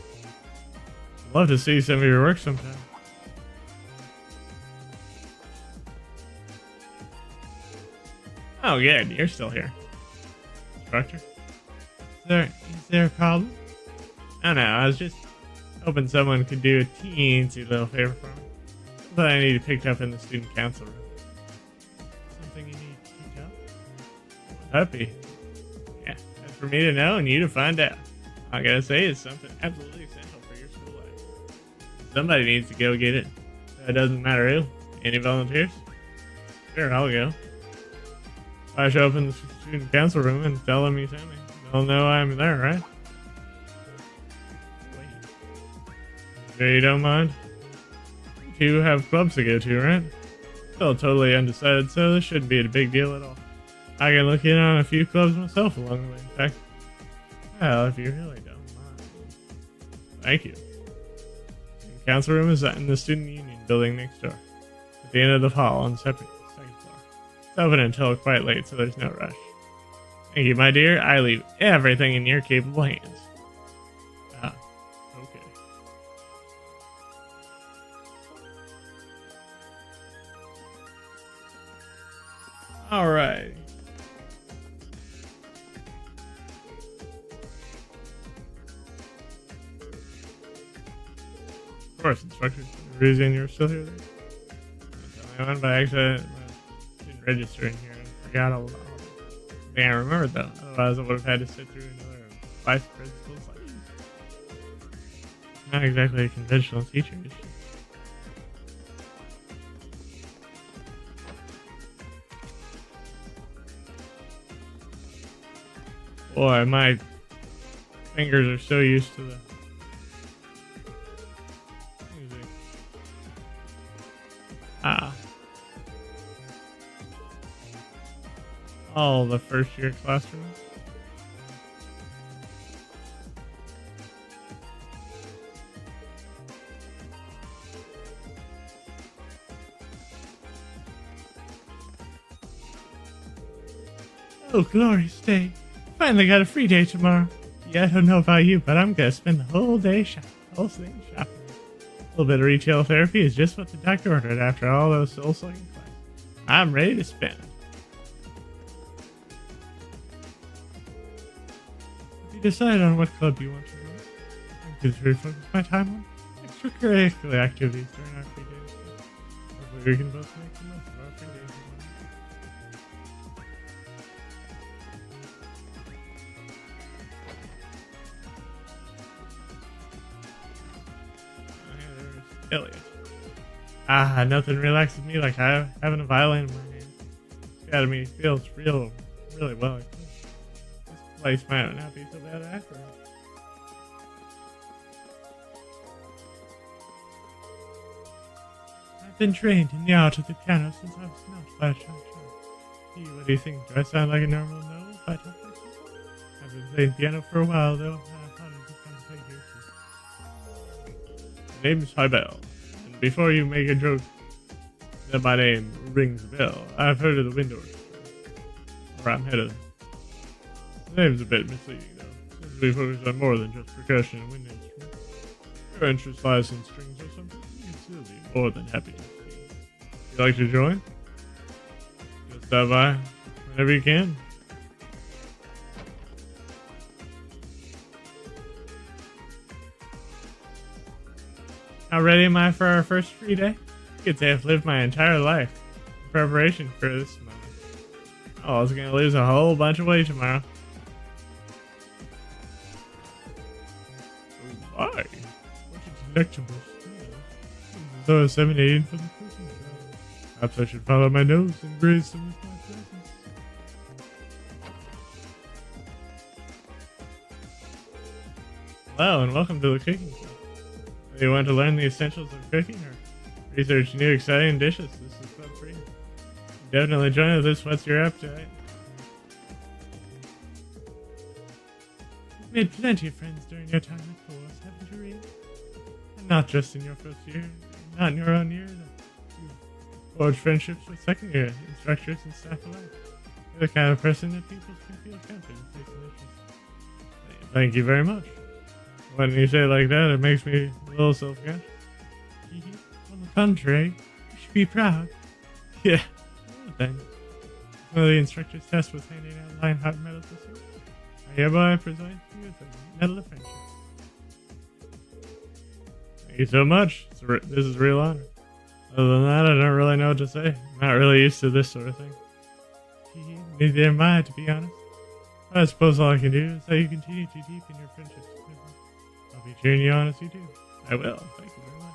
I'd love to see some of your work sometime. Oh, good. You're still here. Instructor? Is there a problem? I don't know. I was just hoping someone could do a teensy little favor for me. Something I need picked up in the student council room. Something you need picked up? Happy. Yeah, that's for me to know and you to find out. All I gotta say is something absolutely essential for your school life. Somebody needs to go get it. It doesn't matter who. Any volunteers? Sure, I'll go. If I show up in the student council room and tell them you sent me, they'll know I'm there, right? Wait. Sure you don't mind? You two have clubs to go to, right? Still totally undecided, so this shouldn't be a big deal at all. I can look in on a few clubs myself along the way. In fact, well, if you really don't mind. Thank you. The council room is in the student union building next door, at the end of the hall on the second floor. It's open until quite late, so there's no rush. Thank you, my dear. I leave everything in your capable hands. Ah, okay. All right. Of course, instructor. The reason you're still here. I went by accident. I didn't register in here. I forgot all about it. I remember though. Otherwise, I would have had to sit through another vice principal's lecture. Not exactly a conventional teacher, is she? Boy, my fingers are so used to the music. Ah. Oh, the first year classroom. Oh, glorious day. Finally got a free day tomorrow. Yeah, I don't know about you, but I'm gonna spend the whole day shopping. Whole thing shopping. A little bit of retail therapy is just what the doctor ordered after all those soul-sucking classes. I'm ready to spend. Have you decided on what club you want to join? I'm going to refocus my time on extracurricular activities during our free days. Hopefully we can both make the most of our free days. Elliot. Ah, nothing relaxes me like having a violin in my hand. This academy feels really well. This place might not be so bad after all. I've been trained in the art of the piano since I was not quite sure. Gee, what do you think? Do I sound like a normal no if I talk like this? I've been playing piano for a while though. My name's Hybel, and before you make a joke that my name rings a bell, I've heard of the wind orchestra, or I'm head of them. The name's a bit misleading though, since we focus on more than just percussion and wind instruments. If your interest lies in strings or something, you'd still be more than happy to see. You'd like to join? Just stop by whenever you can. How ready am I for our first free day? I could say I've lived my entire life in preparation for this moment. Oh, I was gonna lose a whole bunch of weight tomorrow. Why? What a delectable smell. So disseminating for the cooking show. Perhaps I should follow my nose and graze some of my presence. Hello and welcome to the cooking show. Do you want to learn the essentials of cooking or research new exciting dishes? This is fun for you. Definitely join us if this whets your appetite. You've made plenty of friends during your time at Force, haven't you, Rita? And not just in your first year, not in your own year. You've Forge friendships with second year instructors and staff alike. You're the kind of person that people can feel confident facing issues. Thank you very much. When you say it like that, it makes me a little self-conscious. On the contrary, you should be proud. Yeah, well then. One of the instructor's tests was handing out Lionheart medals this year. I hereby present you with a medal of friendship. Thank you so much. This is a real honor. Other than that, I don't really know what to say. I'm not really used to this sort of thing. Neither am I, to be honest. But I suppose all I can do is let you continue to deepen your friendships with me. I'll be cheering you on as you do. I will. Thank you very much.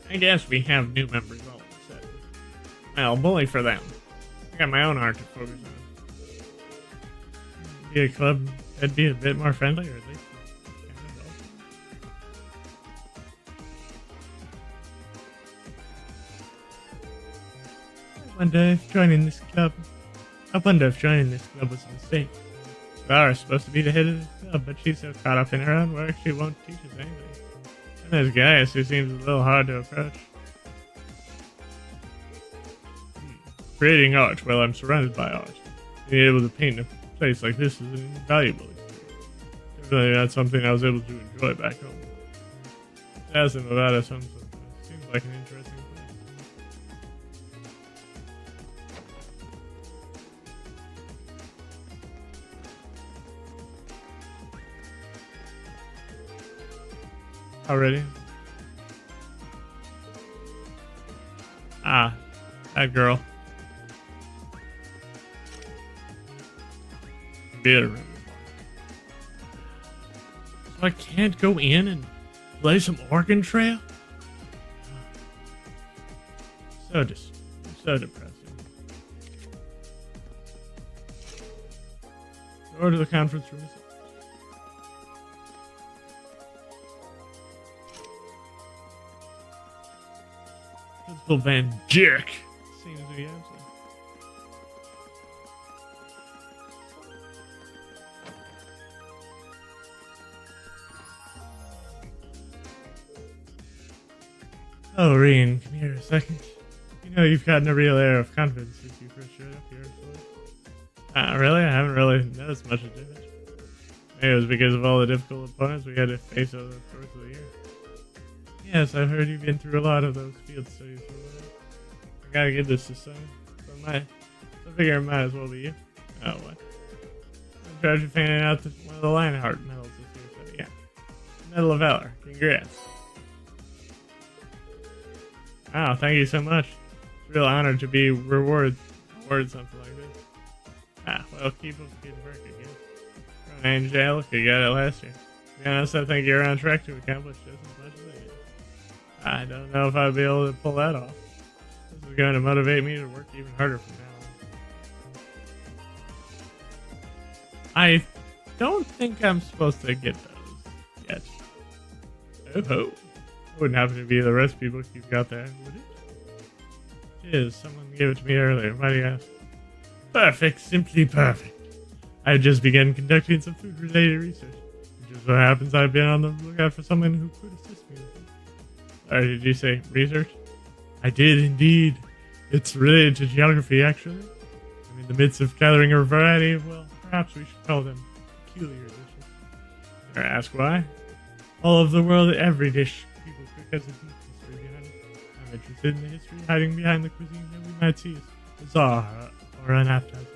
I guess we have new members all of a sudden. Well, bully for them. I got my own art to focus on. Be a club that'd be a bit more friendly, or at least I wonder if joining this club was a mistake. Laura's supposed to be the head of the club, but she's so caught up in her own work she won't teach us anything. And there's Gaius, who seems a little hard to approach. Creating art while I'm surrounded by art. Being able to paint a place like this is an invaluable experience. Definitely not something I was able to enjoy back home. Ask him about it sometime. Seems like an interesting place. Already? Ah, that girl. Bitter. So I can't go in and play some Oregon Trail? So depressing. Go to the conference room. Principal Van Jerk seems to be absent. Oh, Reen, come here a second. You know you've gotten a real air of confidence since you first showed up here. Really? I haven't really noticed much of it. Maybe it was because of all the difficult opponents we had to face over the course of the year. Yes, I've heard you've been through a lot of those field studies. I gotta give this to someone. So I figure it might as well be you. Oh, what? I'm in charge of handing out one of the Lionheart medals this year, so yeah. Medal of Valor. Congrats. Wow, thank you so much. It's a real honor to be awarded something like this. Well, keep up the good work, I guess. From Angelica, you got it last year. To be honest, I think you're on track to accomplish just as much as I did. I don't know if I'd be able to pull that off. This is going to motivate me to work even harder from now on. I don't think I'm supposed to get those yet. Oh. Wouldn't happen to be the recipe book you've got there, would it? It is. Someone gave it to me earlier. Why do you ask? Perfect. Simply perfect. I've just begun conducting some food-related research. It just so happens I've been on the lookout for someone who could assist me with it. Sorry, did you say research? I did indeed. It's related to geography, actually. I'm in the midst of gathering a variety of, well, perhaps we should call them peculiar dishes. Dare I ask why? All over the world, every dish people cook has a deep history behind it. I'm interested in the history hiding behind the cuisine that we might see as bizarre or unappetizing.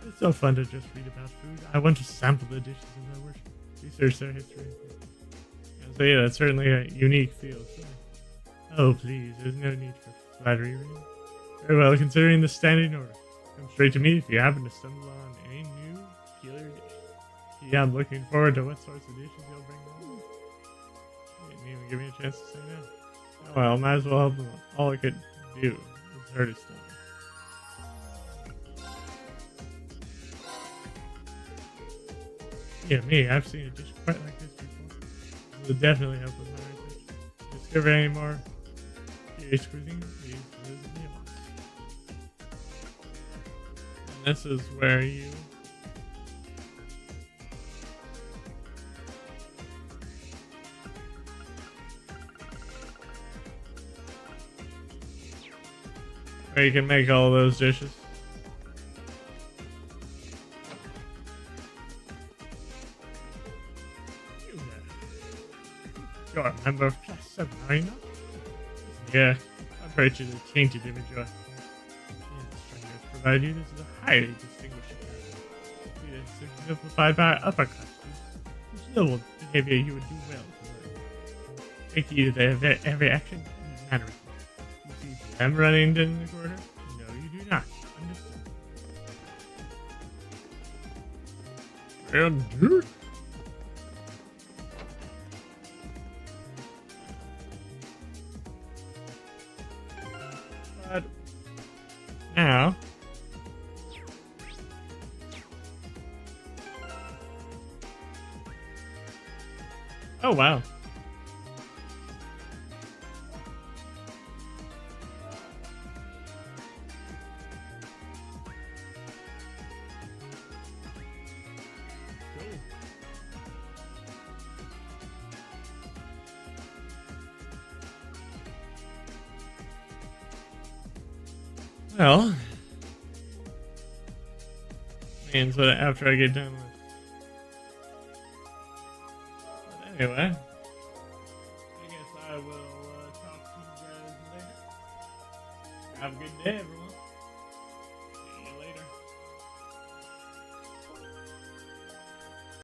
It's so fun to just read about food. I want to sample the dishes in their worship, research their history. And so yeah, that's certainly a unique field. So. Oh please, there's no need for flattery. Really. Very well, considering the standing order. Come straight to me if you happen to stumble on any new peculiar dish. Yeah, I'm looking forward to what sorts of dishes you'll bring home. You didn't even give me a chance to say no. Well, might as well help him. All I could do was hurt his stomach. Yeah, me. I've seen a dish quite like this before. It will definitely help with my research. Discover any more PH cuisine? Please visit me once. And this is where you. Where you can make all those dishes. You're a member of Class 7, are you not? Yeah, I've heard you the tainted image of strangers provide you. This is a highly distinguished class. It is exemplified by our upper class. Which noble behavior you would do well to learn. Take heed of every action and mannerism. You see them running in the corridor? No, you do not. Understood. And dude. But now, oh wow. Well, means what after I get done with. But anyway, I guess I will talk to you guys later. Have a good day, everyone.